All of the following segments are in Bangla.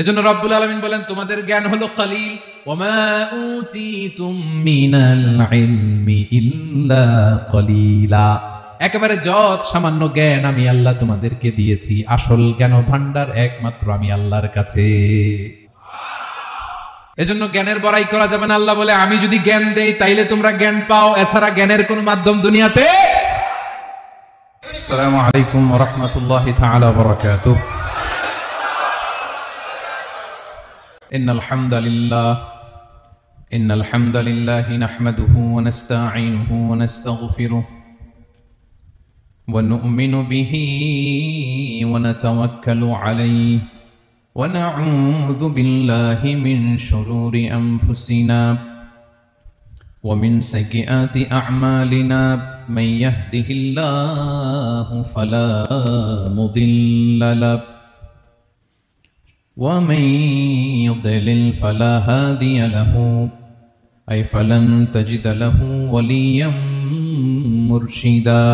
এজন্য রব্বুল আলামিন বলেন তোমাদের জ্ঞান হলো কলিল, ওয়ামা উতিতুম মিনাল ইলমি ইল্লা কলিলা। একেবারে যত সামান্য জ্ঞান আমি আল্লাহ তোমাদেরকে দিয়েছি, আসল জ্ঞান ভান্ডার একমাত্র আমি আল্লাহর কাছে। এজন্য জ্ঞানের বড়াই করা যাবে না। আল্লাহ বলে আমি যদি জ্ঞান দেই তাইলে তোমরা জ্ঞান পাও, এছাড়া জ্ঞানের কোন মাধ্যম দুনিয়াতে। আসসালামু আলাইকুম ওয়া রাহমাতুল্লাহি তাআলা ওয়া বারাকাতুহু। إن الحمد لله نحمده ونستعينه ونستغفره ونؤمن به ونتوكل عليه ونعوذ بالله من شرور أنفسنا ومن سيئات أعمالنا من يهده الله فلا مضل له ومن يضلل فلا هادي له أي فلن تجد له وليا مرشدا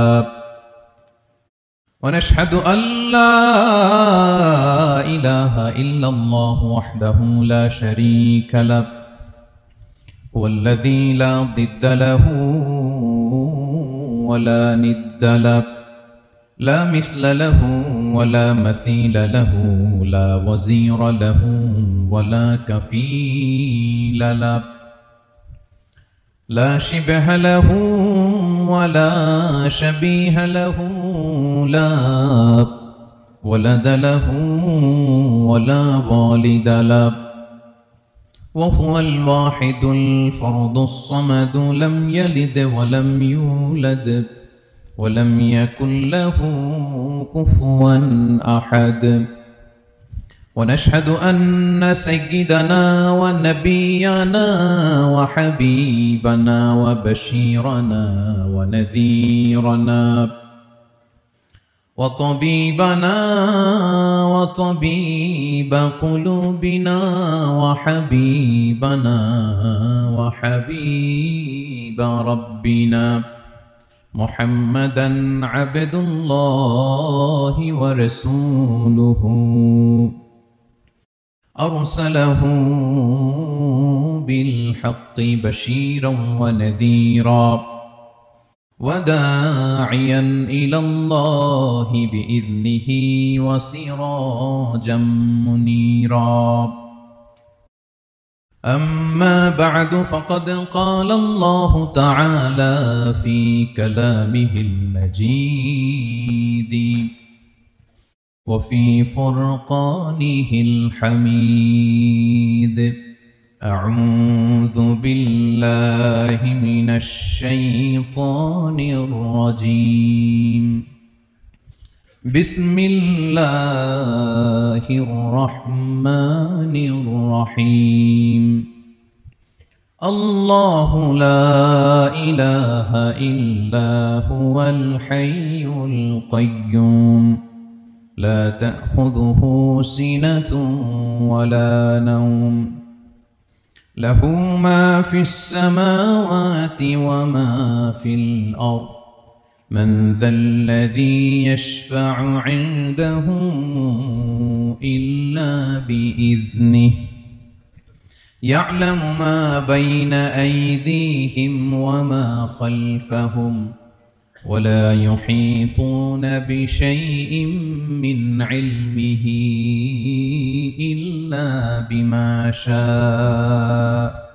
ونشهد أن لا إله إلا الله وحده لا شريك له هو الذي لا ضد له ولا ند له لا مثل له ولا مثيل له لا وزير له ولا كفيل له لا شبه له ولا شبيه له لا ولد له ولا والد له وهو الواحد الفرد الصمد لم يلد ولم يولد ولم يكن له كفوا أحد ونشهد أن سيدنا ونبينا وحبيبنا وبشيرنا ونذيرنا وطبيبنا وطبيب قلوبنا وحبيبنا وحبيب ربنا محمدا عبد الله ورسوله أرسله بالحق بشيرا ونذيرا وداعيا إلى الله بإذنه وسراجا منيرا أما بعد فقد قال الله تعالى في كلامه المجيد وفي فرقانه الحميد أعوذ بالله من الشيطان الرجيم بسم الله الرحمن الرحيم الله لا إله إلا هو الحي القيوم لا تأخذه سنة ولا نوم له ما في السماوات وما في الأرض من ذا الذي يشفع عنده إلا بإذنه يعلم ما بين أيديهم وما خلفهم ولا يحيطون بشيء من علمه إلا بما شاء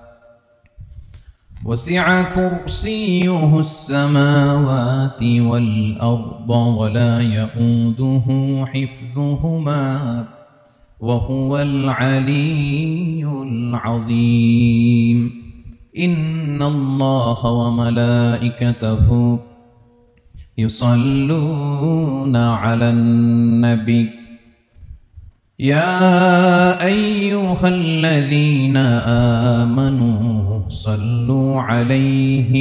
وسع كرسيه السماوات والأرض ولا يؤوده حفظهما وهو العلي العظيم إن الله وملائكته يصلون على النبي يا أيها الذين آمنوا صلوا عليه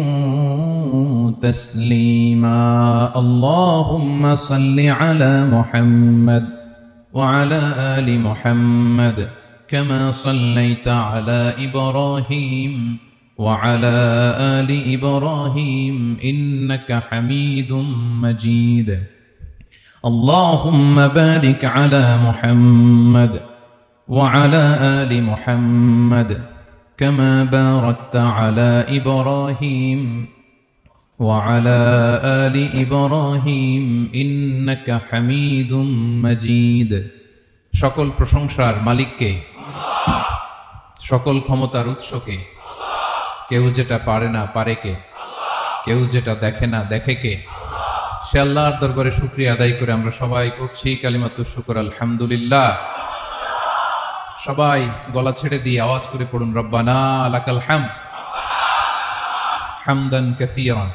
وسلموا تسليما اللهم صل على محمد وعلى آل محمد كما صليت على إبراهيم وعلى آل إبراهيم إنك حميد مجيد اللهم بارك على محمد وعلى آل محمد كما باركت على إبراهيم وعلى آل إبراهيم إنك حميد مجيد সকল প্রশংসার মালিককে, সকল ক্ষমতার উৎসকে। কেউ যেটা পারে না পারে কে, কেউ যেটা দেখে না দেখে কে। সে আল্লাহর দরবারে শুকরিয়া আদায় করে আমরা সবাই করছি কালিমাতুশ শুকর আলহামদুলিল্লাহ। সবাই গলা ছেড়ে দিয়ে আওয়াজ করে পড়ুন রব্বানা লাকাল হামদ হামদান কাসীরান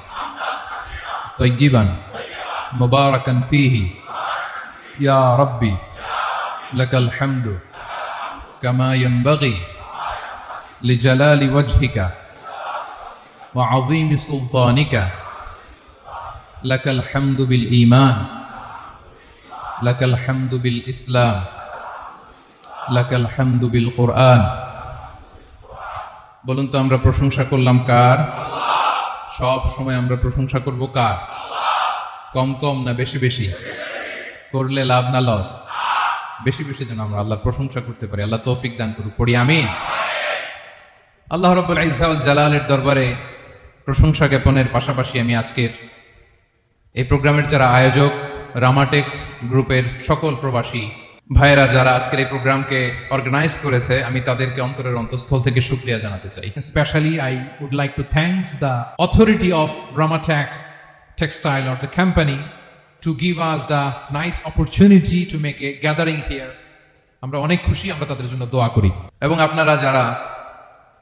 তাইয়িবান মুবারাকান ফীহি ইয়া রাব্বি লাকাল হামদু কামা ইয়ানবাগি লিজালালি ওয়াজহিকা ওয়া আযীমি সুলতানিকা লাকাল হামদু বিল ঈমান লাকাল হামদু বিল ইসলাম লাকাল হামদু বিল কুরআন। বলুন তো আমরা প্রশংসা করলাম কার? সব সময় আমরা প্রশংসা করব কার? কম কম না বেশি বেশি? করলে লাভ না লস? বেশি বেশি যেন আমরা আল্লাহর প্রশংসা করতে পারি। আল্লাহ তৌফিক দান করুক, পড়ি আমিন। আল্লাহ রাব্বুল ইজ্জা ওয়াল জালালের দরবারে প্রশংসা জ্ঞাপনের পাশাপাশি আমি আজকের এই প্রোগ্রামের যারা আয়োজক, রামাটেক্স গ্রুপের সকল প্রবাসী ভাইরা যারা আজকের এই প্রোগ্রামকে অর্গানাইজ করেছে, আমি তাদেরকে অন্তরের অন্তঃস্থল থেকে শুকরিয়া জানাতে চাই। Especially, I would like to thank the authority of Ramatex Textile or the company to give us the nice opportunity to make a gathering here. আমরা অনেক খুশি, আমরা তাদের জন্য দোয়া করি। এবং আপনারা যারা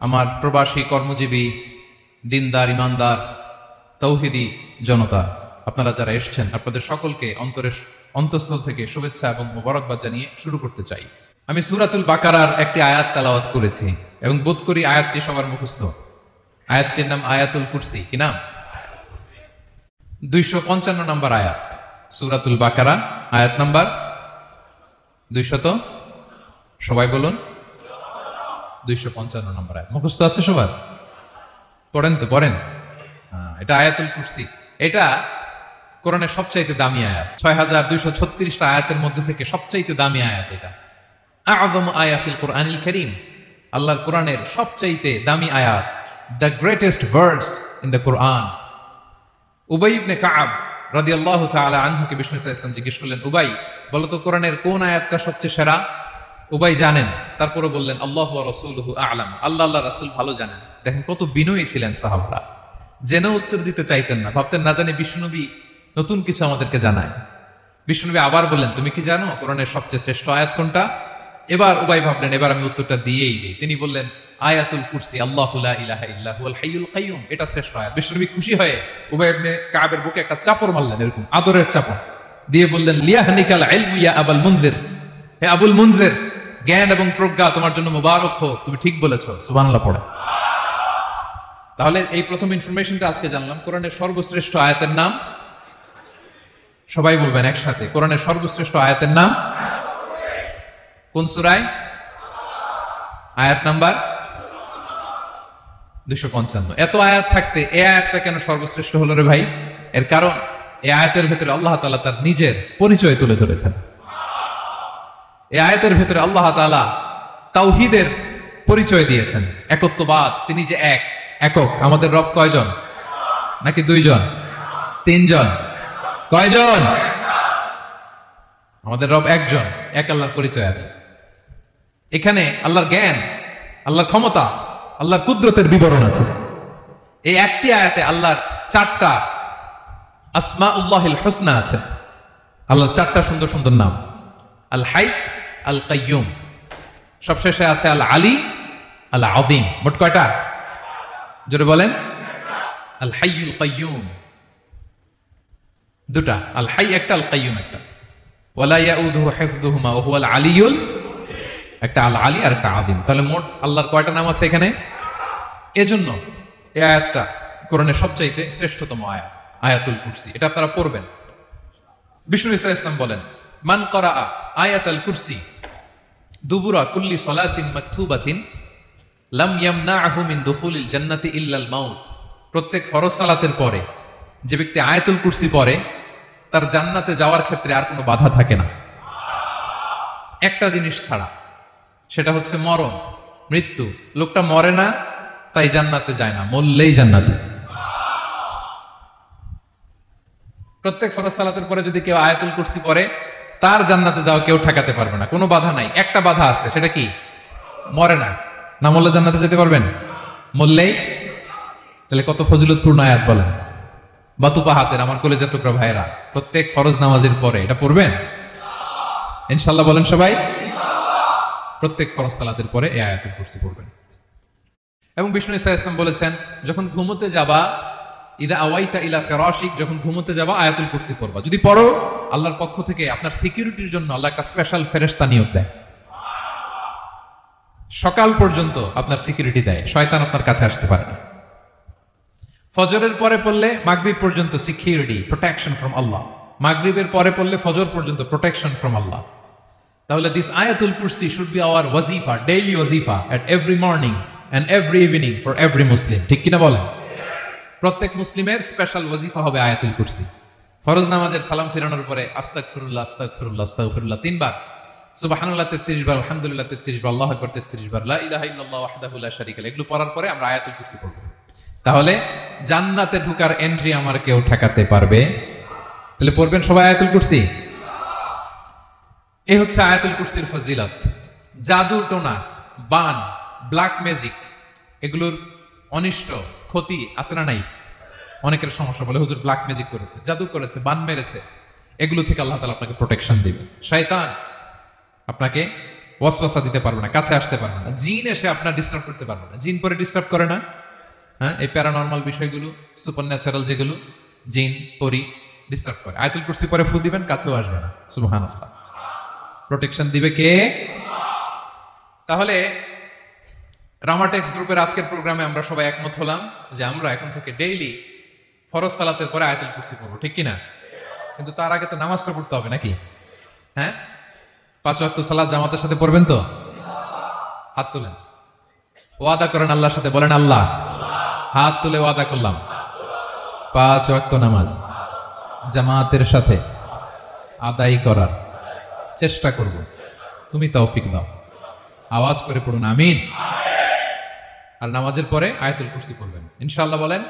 আমার প্রবাসী কর্মজীবী দিনদার ইমানদার তৌহিদি জনতা, আপনারা যারা এসেছেন, আপনাদের সকলকে অন্তরের অন্তঃস্থল থেকে শুভেচ্ছা এবং মোবারকবাদ জানিয়ে শুরু করতে চাই। আমি সূরাতুল বাকারার একটি আয়াত তেলাওয়াত করেছি এবং বোধ করি আয়াতটি সবার মুখস্থ। আয়াতটির নাম আয়াতুল কুরসি। কি নাম? 255 নম্বর আয়াত, সূরাতুল বাকারা, আয়াত নাম্বার 200। সবাই বলুন 255 নম্বর আয়াত। মুখস্থ আছে সবার? পড়েন তো, পড়েন। এটা আয়াতুল কুরসি। এটা কোরআনের সবচাইতে দামি আয়াত। 6236টা আয়াতের মধ্যে থেকে সবচাইতে দামি আয়াত এটা। আযম আয়া ফিল কুরআনিল কারীম, আল্লাহর কোরআনের সবচাইতে দামি আয়াত, the greatest verse in the Quran. Ubai ibn Kab রাদিয়াল্লাহু তাআলা আনহুকে বিষ্ণু সাল্লাল্লাহু আলাইহি ওয়াসাল্লাম জিজ্ঞেস করলেন, উবাই বলো তো কোরআনের কোন আয়াতটা সবচেয়ে সেরা? উবাই জানেন, তারপরে বললেন আল্লাহু ওয়া রাসূলুহু আ'লাম, আল্লাহ আল্লাহর রাসূল ভালো জানেন। দেখেন কত বিনয়ী ছিলেন সাহাবারা, জেনেও উত্তর দিতে চাইতেন না, ভাবতেন না জানি বিষ্ণুনবী নতুন কিছু আমাদেরকে জানায়। বিষ্ণুনবী আবার বললেন, তুমি কি জানো কোরআনের সবচেয়ে শ্রেষ্ঠ আয়াত কোনটা? এবার উবাই ভাবলেন এবার আমি উত্তরটা দিয়েই দিই। তিনি বললেন আয়াতুল কুরসি, আল্লাহু লা ইলাহা ইল্লা হুয়াল হাইয়ুল কাইয়ুম, এটা শ্রেষ্ঠ আয়াত। বিষ্ণুনবী খুশি হয়ে উবাই ইবনে কাবের বুকে একটা চাপড় মারলেন, এরকম আদরের চাপড় দিয়ে বললেন, লিয়াহনিকাল ইলমু ইয়া আবুল মুনজির, হে আবুল মুনজির, জ্ঞান এবং প্রজ্ঞা তোমার জন্য মোবারক হোক, তুমি ঠিক বলেছো। সুবহানাল্লাহ পড়ে। তাহলে এই প্রথম ইনফরমেশনটা আজকে জানলাম। কোরআনের সর্বশ্রেষ্ঠ আয়াতের নাম, সবাই বলবেন একসাথে, কোরআনের সর্বশ্রেষ্ঠ আয়াতের নাম কোন সূরায়? আয়াত নাম্বার 255। এত আয়াত থাকতে এই আয়াতটা কেন সর্বশ্রেষ্ঠ হলো রে ভাই? এর কারণ এই আয়াতের ভেতরে আল্লাহ তাআলা তার নিজের পরিচয় তুলে ধরেছেন। এই আয়াতের ভেতরে আল্লাহ তাআলা তাওহীদের পরিচয় দিয়েছেন, একত্ববাদ, তিনি যে এক, একক। আমাদের রব কয়জন? নাকি 2 জন, 3 জন? কয়জন? আমাদের রব একজন, এক আল্লাহর পরিচয় আছে। এখানে আল্লাহর জ্ঞান, আল্লাহর ক্ষমতা, আল্লাহর কুদরতের বিবরণ আছে। এই একটি আয়াতে আল্লাহর 4টা আসমাউল্লাহিল হুসনা আছে। আল্লাহর 4টা সুন্দর সুন্দর নাম, আল হাই, আল কাইয়ুম, সবশেষে আছে আল আলী, আল আযীম। মোট কয়টা? জোরে বলেন। আল হাইয়ুল কাইয়ুম 2টা, আল হাই একটা, আল কাইয়ুম একটা। ওয়ালা ইয়াউদুহু হিফযুহুমা ওয়া হুয়াল আলিয়ুল, একটা আল আলী আর একটা আযীম। তাহলে মোট আল্লাহর কয়টা নাম আছে এখানে? এজন্য এই আয়াতটা কোরআনের সবচাইতে শ্রেষ্ঠতম আয়াত, আয়াতুল কুরসি। এটা আপনারা পড়বেন। বিষ্ণু ইসা ইসলাম বলেন, মান করাআ আয়াতুল কুরসি দুবুরা কুল্লি সালাতিন মাকতুবাতিন লাম ইয়ামনাহু মিন দুখুলিল জান্নাতি ইল্লাল মাউত। প্রত্যেক ফরজ সালাতের পরে যে ব্যক্তি আয়াতুল কুরসি পড়ে তার জান্নাতে যাওয়ার ক্ষেত্রে আর কোনো বাধা থাকে না, একটা জিনিস ছাড়া, সেটা হচ্ছে মরণ, মৃত্যু। লোকটা মরে না তাই জান্নাতে যায় না, মরলেই জান্নাতে। প্রত্যেক ফরজ সালাতের পরে যদি কেউ আয়াতুল কুরসি পড়ে, তার জান্নাতে যাওয়া কেউ ঠেকাতে পারবে না, কোনো বাধা নাই। একটা বাধা আছে, সেটা কি? মরে না, না মরলে জান্নাতে যেতে পারবেন? মরলেই। তাহলে কত ফজিলতপূর্ণ আয়াত বলেন। বাতুপা হাতের আমার কলেজের টুকরা ভাইয়েরা, প্রত্যেক ফরজ নামাজের পরে এটা পড়বেন ইনশাল্লাহ, বলেন সবাই। প্রত্যেক ফরজ সালাতের পরে এই আয়াতুল কুরসি পড়বেন। এবং বিষ্ণু ইসা ইসলাম বলেছেন, যখন ঘুমোতে যাবা, ইদা আওয়াইতা ইলা ফিরাশিক, যখন ঘুমোতে যাবা আয়াতুল কুরসি পড়বা। যদি পড়ো, আল্লাহর পক্ষ থেকে আপনার সিকিউরিটির জন্য আল্লাহ একটা স্পেশাল ফেরেশতা নিয়োগ দেয়, সকাল পর্যন্ত আপনার সিকিউরিটি দেয়, শয়তান আপনার কাছে আসতে পারে না। ফজরের পরে পড়লে মাগরিব পর্যন্ত সিকিউরিটি, প্রোটেকশন ফ্রম আল্লাহ। মাগরিবের পরে পড়লে ফজর পর্যন্ত প্রোটেকশন ফ্রম আল্লাহ। তাহলে this Ayatul Kursi should be our ওয়াজিফা, ডেইলি ওয়াজিফা at every morning and every evening for every Muslim. ঠিক কিনা বলেন? প্রত্যেক মুসলিমের স্পেশাল ওয়াজিফা হবে আয়াতুল কুরসি। ফরজ নামাজের সালাম ফিরানোর পরে আস্তাগফিরুল্লাহ আস্তাগফিরুল্লাহ আস্তাগফিরুল্লাহ 3 বার, সুবহানাল্লাহ 33 বার, আলহামদুলিল্লাহ 33 বার, আল্লাহু আকবার 33 বার, লা ইলাহা ইল্লাল্লাহ ওয়াহদাহু লা শারীকা লাহু, এগুলো পড়ার পরে আমরা আয়াতুল কুরসি পড়ব। তাহলে জান্নাতে ঢোকার এন্ট্রি আমার কেউ ঠেকাতে পারবে? তাহলে পড়বেন সবাই আয়াতুল কুরসি। এই হচ্ছে আয়াতুল কুরসির ফজিলত। জাদু টোনা, বান, ব্ল্যাক ম্যাজিক, এগুলোর অনিষ্ট ক্ষতি আছে না নাই? অনেকের সমস্যা, বলে হুজুর ব্ল্যাক ম্যাজিক করেছে, জাদু করেছে, বান মেরেছে, এগুলো থেকে আল্লাহ তাআলা আপনাকে প্রোটেকশন দিবেন। শয়তান আপনাকে ওয়াসওয়াসা দিতে পারবে না, কাছে আসতে পারবে না। জিন এসে আপনার ডিস্টার্ব করতে পারবে না। জিন পরে ডিস্টার্ব করে না? হ্যাঁ, এই প্যারানরমাল বিষয়গুলো, সুপারন্যাচারাল যেগুলো, জিন পরি ডিস্টার্ব করে। আয়াতুল কুরসি পরে ফু দিবেন, কাছেও আসবে না। সুবহানাল্লাহ। প্রোটেকশন দিবে কে? তাহলে রামাটেক্স গ্রুপের আজকের প্রোগ্রামে আমরা সবাই একমত হলাম যে আমরা এখন থেকে ডেইলি ফরজ সালাতের পরে আয়াতুল কুরসি পড়বো, ঠিক কিনা? কিন্তু তার আগে তো নামাজটা পড়তে হবে নাকি? হ্যাঁ, 5 ওয়াক্ত সালাত জামাতের সাথে পড়বেন তো? হাত তুলেন, ওয়াদা করেন আল্লাহর সাথে, বলেন আল্লাহ, হাত তুলে ওয়াদা করলাম 5 ওয়াক্ত নামাজ জামাতের সাথে আদায় করার চেষ্টা করব, তুমি তৌফিক দাও। আওয়াজ করে পড়ুন আমিন। আর নামাজের পরে আয়াতুল কুরসি পড়বেন ইনশাআল্লাহ, বলেন।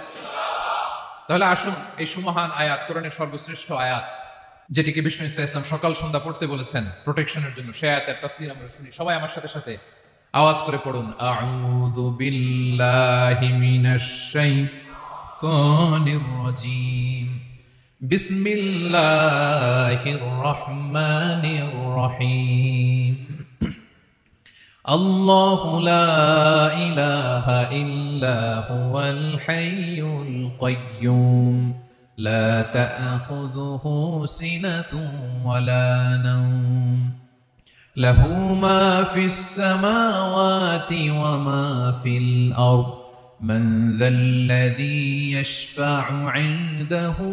তাহলে আসুন এই সুমহান আয়াত, কোরআনের সর্বশ্রেষ্ঠ আয়াত, যেটিকে বিষ্ণু ইসা ইসলাম সকাল সন্ধ্যা পড়তে বলেছেন প্রোটেকশনের জন্য, সে আয়াতের তাফসীর আমরা শুনি। সবাই আমার সাথে সাথে আওয়াজ করে পড়ুন, আউযু বিল্লাহি মিনাশ শাইতানির রাজীম, বিসমিল্লাহির রহমানির রহিম। আল্লাহু লা ইলাহা ইল্লা হুয়াল হাইয়ুল কাইয়্যুম, লা তা'খুযুহু সিনাতুন ওয়ালা নাওম, লাহু মা ফিস সামাওয়াতি ওয়া মা ফিল আরদ, মান যাল্লাযী ইয়াশফা'ু 'ইনদাহু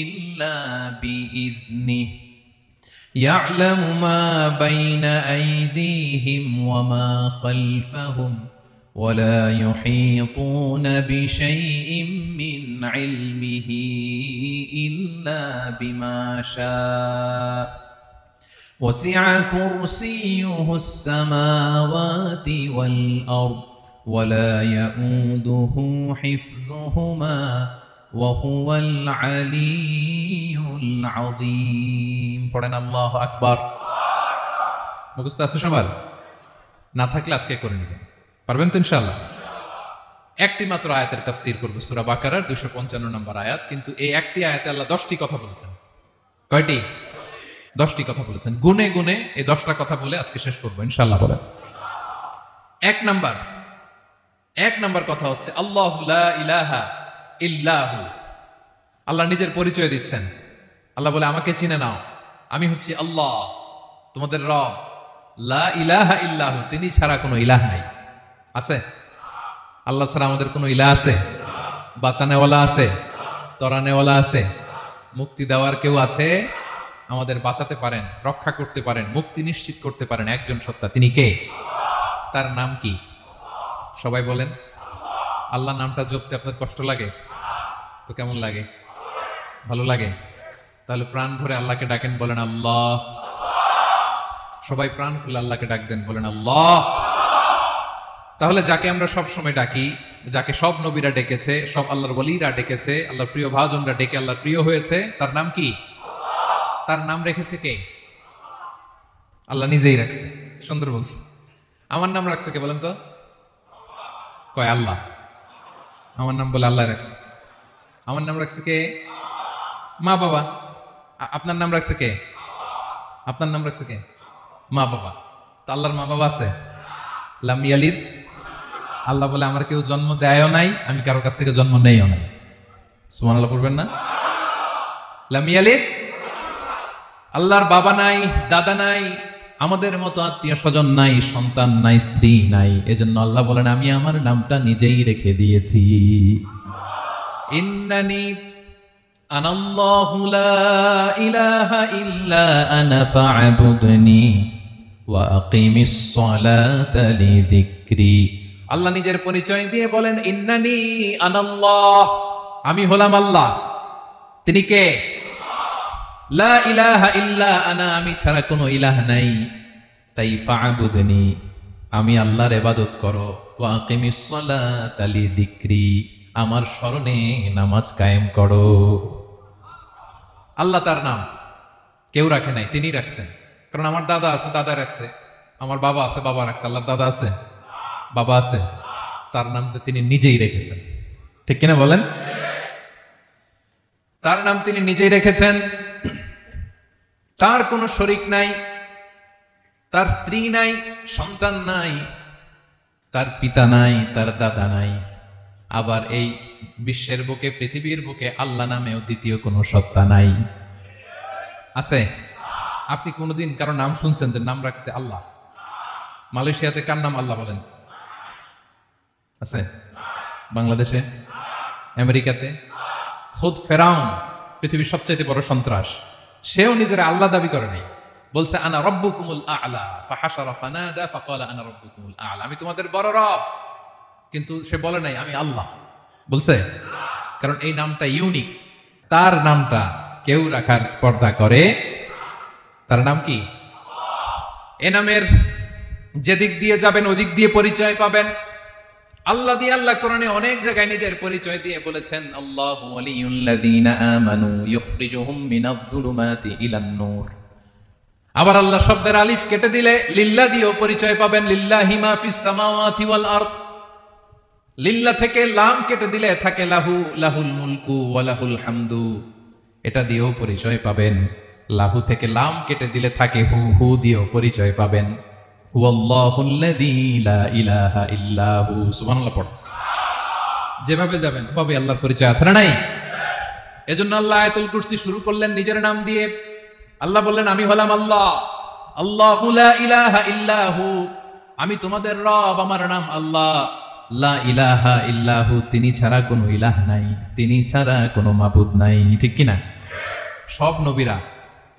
ইল্লা বিইذনিহি, يعلم ما بين أيديهم وما خلفهم ولا يحيطون بشيء من علمه إلا بما شاء وسع كرسيه السماوات والأرض ولا يؤوده حفظهما وهو العلي العظيم। পড়েন আল্লাহু আকবার। মুখস্থ আছে সবার? না থাকলে আজকে করে নেবেন, পারবেন তো ইনশাআল্লাহ। একটি মাত্র আয়াতের তাফসীর করব, সূরা বাকারার 255 নম্বর আয়াত। কিন্তু এই একটি আয়াতে আল্লাহ 10টি কথা বলেছেন। কয়টি? 10টি কথা বলেছেন। গুনে গুনে এই 10টা কথা বলে আজকে শেষ করব ইনশাআল্লাহ। বলেন। এক নাম্বার কথা হচ্ছে আল্লাহু লা ইলাহা ইল্লাহু। আল্লাহ নিজের পরিচয় দিচ্ছেন। আল্লাহ বলে, আমাকে চিনে নাও, আমি হচ্ছি আল্লাহ তোমাদের রব। লা ইলাহা ইল্লাহু, তিনি ছাড়া কোনো ইলাহ নাই। আছে? আল্লাহ ছাড়া আমাদের কোনো ইলাহ আছে? বাঁচানেওয়ালা আছে? তরানেওয়ালা আছে? মুক্তি দেওয়ার কেউ আছে? আমাদের বাঁচাতে পারেন, রক্ষা করতে পারেন, মুক্তি নিশ্চিত করতে পারেন একজন সত্তা। তিনি কে? তার নাম কি? সবাই বলেন। আল্লাহ নামটা জপতে আপনার কষ্ট লাগে তো? কেমন লাগে? ভালো লাগে? তাহলে প্রাণ ভরে আল্লাহকে ডাকেন, বলেন আল্লাহ। সবাই প্রাণ খুলে আল্লাহকে ডাক দেন, বলেন আল্লাহ। তাহলে যাকে আমরা সব সময় ডাকি, যাকে সব নবীরা ডেকেছে, সব আল্লাহর ওয়ালিরা ডেকেছে, আল্লাহর প্রিয় ভাজনরা ডেকে আল্লাহর প্রিয় হয়েছে, তার নাম কি? তার নাম রেখেছে কে? আল্লাহ নিজেই রাখছে। সুন্দর বলছে। আমার নাম রাখছে কে বলেন তো? কয় আল্লাহ। আমার নাম বলে আল্লাহ রাখছে। আমার নাম রাখছে কে? মা বাবা। আপনার নাম রাখছে কে? আপনার নাম রাখছে কে? মা বাবা। তো আল্লাহর মা বাবা আছে? লাম ইয়ালিদ। আল্লাহ বলে আমার কেউ জন্ম দেয়ও নাই, আমি কারোর কাছ থেকে জন্ম নেইও নাই। সুবহানাল্লাহ পড়বেন না? লাম ইয়ালিদ। আল্লাহর বাবা নাই, দাদা নাই, আমাদের মতো আত্মীয় স্বজন নাই, সন্তান নাই, স্ত্রী নাই। এজন্য আল্লাহ বলেন আমি আমার নামটা নিজেই রেখে দিয়েছি। ইন্নানি আনাল্লাহু লা ইলাহা ইল্লা আনা ফা'বুদনি ওয়া আকিমিস সালাতা লিযিকরি। আল্লাহ নিজের পরিচয় দিয়ে বলেন ইন্নানি আনাল্লাহ, আমি হলাম আল্লাহ। তিনি কে? লা ইলাহা ইল্লা আনা, আমি ছাড়া কোনো ইলাহ নাই। তাই ফা'বুদনি, আমি আল্লাহর ইবাদত করো। ওয়া আকিমিস সালাতা লিযিকরি, আমার স্মরণে নামাজ কায়েম করো। আল্লাহ তার নাম কেউ রাখে নাই, তিনি রাখছেন। কারণ আমার দাদা আছে, দাদা রাখছে। আমার বাবা আছে, বাবা রাখছে। আল্লাহর দাদা আছে, বাবা আছে, তার নাম তিনি নিজেই রেখেছেন। ঠিক কিনা বলেন? তার নাম তিনি নিজেই রেখেছেন। তার কোনো শরীক নাই, তার স্ত্রী নাই, সন্তান নাই, তার পিতা নাই, তার দাদা নাই। আবার এই বিশ্বের বুকে, পৃথিবীর বুকে আল্লাহ নামেও দ্বিতীয় কোনো সত্তা নাই। আছে? আপনি কোনোদিন কারো নাম শুনছেন যে নাম রাখছে আল্লাহ? মালয়েশিয়াতে কার নাম আল্লাহ বলেন? আছে? বাংলাদেশে? আমেরিকাতে? খুদ ফেরাউন, পৃথিবীর সবচেয়ে বড় সন্ত্রাস, সেও নিজের আল্লাহ দাবি করে নাই। বলছে আনা রব্বুকুমুল আ'লা, ফাহাশারা ফানাদা ফাকালা আনা রব্বুকুমুল আ'লা, আমি তোমাদের বড় রব। কিন্তু সে বলে নাই আমি আল্লাহ। বলছে? কারণ এই নামটা ইউনিক। তার নামটা কেউ রাখার স্পর্ধা করে। তার নাম কি? এ নামের যেদিক দিয়ে যাবেন ওদিক দিয়ে পরিচয় পাবেন। আল্লাহ দিয়ে আল্লাহ কোরআনে অনেক জায়গায় নিজের পরিচয় দিয়ে বলেছেন আল্লাহু ওয়ালিয়ুল্লাযীনা আমানু ইউখরিজুহুম মিনায-যুলুমাতি ইলান-নূর। আবার আল্লাহ শব্দের আলিফ কেটে দিলে লিল্লাহ দিয়েও পরিচয় পাবেন। লিল্লাহি মা ফিস সামাওয়াতি ওয়াল আরদ। লিল্লাহ থেকে লাম কেটে দিলে থাকে লাহু, লাহুল মুলকু ওয়া লাহুল হামদু, এটা দিয়েও পরিচয় পাবেন। লাহু থেকে লাম কেটে দিলে থাকে হু, হু দিয়েও পরিচয় পাবেন। হুয়াল্লাহুল্লাযী লা ইলাহা ইল্লা হু। সুবহানাল্লাহ পড়ো। যেভাবে যাবেন ওভাবে আল্লাহর পরিচয় আছে না নাই? এজন্য আল্লাহ আয়াতুল কুরসি শুরু করলেন নিজের নাম দিয়ে। আল্লাহ বললেন আমি হলাম আল্লাহ। আল্লাহু লা ইলাহা ইল্লা হু, আমি তোমাদের রব, আমার নাম আল্লাহ। লা ইলাহা ইল্লা হু, তিনি ছাড়া কোনো ইলাহ নাই, তিনি ছাড়া কোনো মাবুদ নাই। ঠিক কি না? সব নবীরা,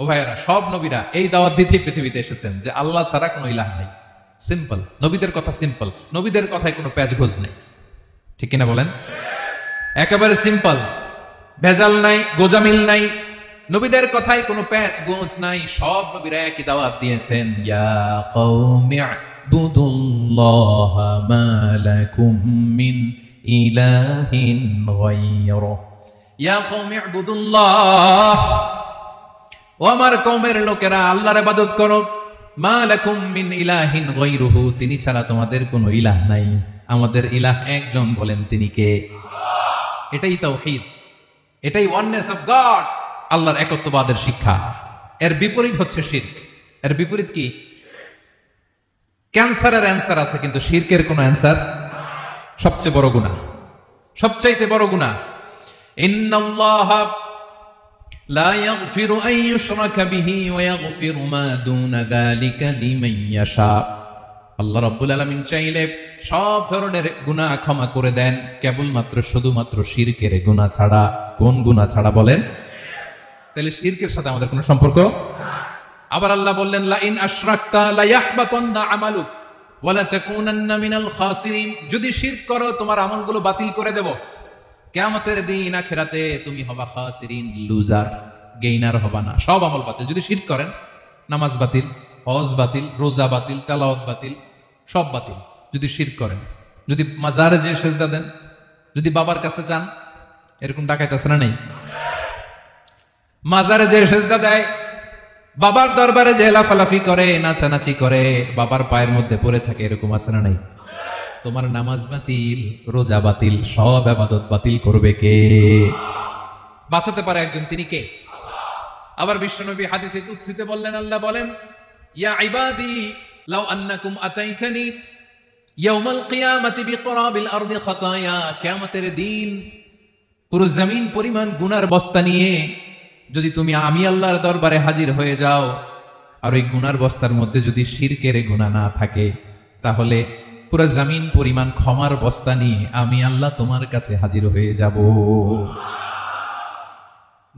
ও ভাইয়েরা, সব নবীরা এই দাওয়াত দিতে পৃথিবীতে এসেছেন যে আল্লাহ ছাড়া কোনো ইলাহ নাই। সিম্পল। নবীদের কথা সিম্পল, নবীদের কথায় কোনো প্যাচগোজ নেই। ঠিক কিনা বলেন? একেবারে সিম্পল, ভেজাল নাই, গোজামিল নাই। নবীদের কথায় কোনো প্যাচ গোজ নাই। সব নবীরা একই দাওয়াত দিয়েছেন, ইয়া কওমি ইবুদুল্লাহা মা লাকুম মিন ইলাহিন গায়রুহু। ইয়া কওমি ইবুদুল্লাহ, ও আমার কওমের লোকেরা আল্লাহর ইবাদত করো। মা লাকুম মিন ইলাহিন গায়রুহু, তিনি ছাড়া তোমাদের কোনো ইলাহ নাই। আমাদের ইলাহ একজন, বলেন তিনি কে? এটাই তাওহীদ, এটাই ওয়াননেস অফ গড, আল্লাহর একত্ববাদের শিক্ষা। এর বিপরীত হচ্ছে শিরক। এর বিপরীত কি? ক্যান্সারের অ্যান্সার আছে কিন্তু শিরকের কোনো অ্যান্সার। সবচেয়ে বড় গুনাহ, সবচাইতে বড় গুনাহ। ইন্নাল্লাহা লা ইয়াগফিরু আন ইউশরাকা বিহি ওয়া ইয়াগফিরু মা দুনা যালিকা লিমান ইয়াশা। আল্লাহ রাব্বুল আলামিন চাইলে সব ধরনের গুনাহ ক্ষমা করে দেন, কেবলমাত্র শুধুমাত্র শিরকের গুনাহ ছাড়া। কোন গুনাহ ছাড়া বলেন? তাহলে শিরকের সাথে আমাদের কোনো সম্পর্ক। আবার আল্লাহ বললেন লা ইন আশরাকতা লা ইয়াহবাতান্না আমালুক ওয়া লা তাকুনান্না মিনাল খাসিরিন, যদি শিরক করো তোমার আমলগুলো বাতিল করে দেব, কিয়ামতের দিন আখিরাতে তুমি হবা খাসিরিন, লুজার। গেইনার হবা না, সব আমল বাতিল। যদি শিরক করেন, নামাজ বাতিল, হজ বাতিল, রোজা বাতিল, তেলাওয়াত বাতিল, সব বাতিল। যদি শিরক করেন, যদি মাজারে যে সেজদা দেন, যদি বাবার কাছে যান, এরকম ডাকাইতে আছে না নেই? মাজারে যে সেজদা দেয়, বাবার দরবারে যে লাফালাফি করে, নাচানাচি করে, বাবার পায়ের মধ্যে পড়ে থাকে, এরকম আছে না নাই? তোমার নামাজ বাতিল, রোজা বাতিল, সব ইবাদত বাতিল করবে কে? বাঁচাতে পারে একজন, তিনি কে? আবার বিশ্বনবী হাদিসে কুদসিতে বললেন, আল্লাহ বলেন, ইয়া ইবাদি লাউ আন্নাকুম আতাইতানি ইয়াউমাল কিয়ামাতি বিকরাবিল আরদি খাতায়া, কিয়ামতের দিন পুরো জমিন পরিমাণ গুনার বস্তা নিয়ে যদি তুমি আমি আল্লাহর দরবারে হাজির হয়ে যাও, আর ওই গুনার বস্তার মধ্যে যদি শিরকের গুনাহ না থাকে, তাহলে পুরো জমিন পরিমাণ ক্ষমার বস্তা নিয়ে আমি আল্লাহ তোমার কাছে হাজির হয়ে যাব।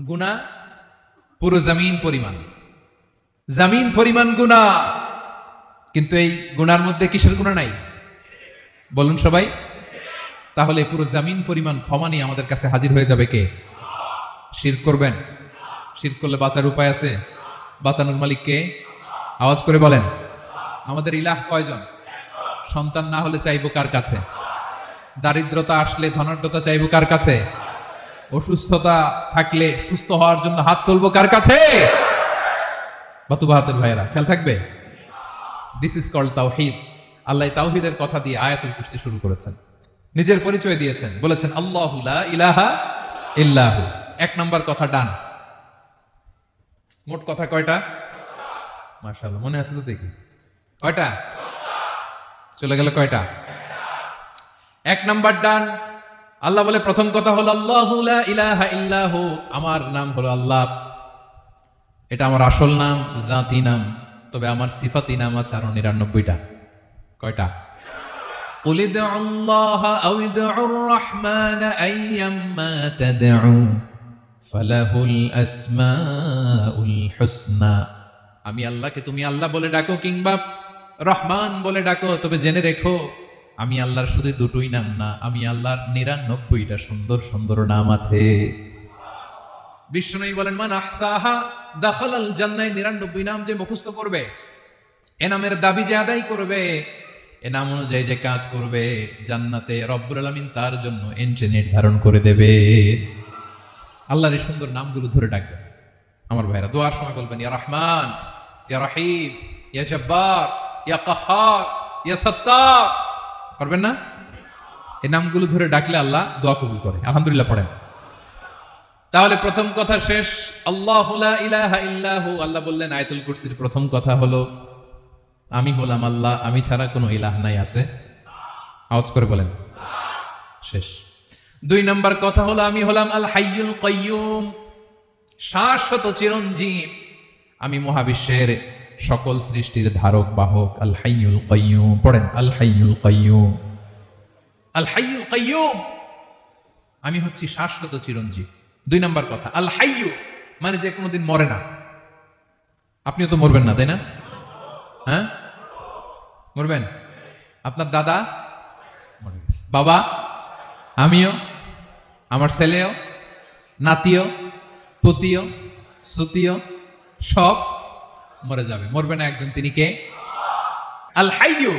গুনাহ পুরো জমিন পরিমাণ গুনাহ, কিন্তু এই গুনার মধ্যে কিসের গুনাহ নাই? বলুন সবাই। তাহলে পুরো জমিন পরিমাণ ক্ষমা নিয়ে আমাদের কাছে হাজির হয়ে যাবে কে? শিরক করবেন? শিরক করলে বাঁচার উপায় আছে? বাঁচানোর মালিক কে? আওয়াজ করে বলেন। আমাদের ইলাহ কয়জন? সন্তান না হলে চাইবো কার কাছে? দারিদ্রতা আসলে ধনাঢ্যতা চাইবো কার কাছে? অসুস্থতা থাকলে সুস্থ হওয়ার জন্য হাত তুলবো কার কাছে? বাতুবাহাতের ভাইয়েরা, খেয়াল থাকবে। দিস ইজ কল্ড তাওহীদ। আল্লাহ তাওহীদের কথা দিয়ে আয়াতুল কুরসি শুরু করেছেন, নিজের পরিচয় দিয়েছেন, বলেছেন আল্লাহু লা ইলাহা ইল্লাহু। এক নাম্বার কথা ডান। মোট কথা কয়টা? মাশাআল্লাহ, মনে আছে তো দেখি। কয়টা? চলে গেল কয়টা? এক নাম্বার ডান। আল্লাহ বলে প্রথম কথা হলো আল্লাহু লা ইলাহা ইল্লাহু, আমার নাম হলো আল্লাহ। এটা আমার আসল নাম, জাতি নাম। তবে আমার সিফাতি নাম আছে আরো 99টা। কয়টা? قل ادعوا الله أو ادعوا الرحمن أيما تدعوا فله الأسماء الحسنى। আমি আল্লাহকে তুমি আল্লাহ বলে ডাকো কিংবা রহমান বলে ডাকো, তবে জেনে রেখো আমি আল্লাহর শুধু দুটোই নাম না, আমি আল্লাহর 99টা সুন্দর সুন্দর নাম আছে। বিষ্ণু বলেন, মান আহসাহা দাখালাল জান্নাহ। 99 নাম যে মুখস্থ করবে, এ নামের দাবি যে আদায় করবে, এ নাম অনুযায়ী যে কাজ করবে, জান্নাতে রব্বুল আলামিন তার জন্য এন্ট্রি নির্ধারণ করে দেবে। আল্লাহর এই সুন্দর নামগুলো ধরে ডাকবেন। আমার ভাইরা, দোয়ার সময় বলবেন ইয়া রহমান, ইয়া রহিম, ইয়া জব্বার, ইয়া কাহ্হার, ইয়া সত্তার। পারবেন না? এই নামগুলো ধরে ডাকলে আল্লাহ দোয়া কবুল করে। আলহামদুলিল্লাহ পড়েন। তাহলে প্রথম কথা শেষ। আল্লাহু লা ইলাহা ইল্লাহু। আল্লাহ বললেন আয়াতুল কুরসির প্রথম কথা হলো আমি হলাম আল্লাহ, আমি ছাড়া কোনো ইলাহ নাই। আছে? আওয়াজ করে বলেন। শেষ। 2 নাম্বার কথা হলো আমি হলাম আল হাইয়ুল কাইয়ুম, শাশ্বত চিরঞ্জীব। আমি মহাবিশ্বের সকল সৃষ্টির ধারক বাহক। আল হাইয়ুল কাইয়ুম। পড়েন আল হাইয়ুল কাইয়ুম। আল হাইয়ুল কাইয়ুম, আমি হচ্ছি শাশ্বত চিরঞ্জীব। 2 নাম্বার কথা আল হাইয়ু, মানে যে কোনোদিন মরে না। আপনিও তো মরবেন না, তাই না? হ্যাঁ, মরবেন। আপনার দাদা মরে গেছে, বাবা, আমিও, আমার ছেলেও, নাতিও, পুতিও, সুতিও, সব মরে যাবে। মরবে না একজন, তিনি কে? আল হাইয়ু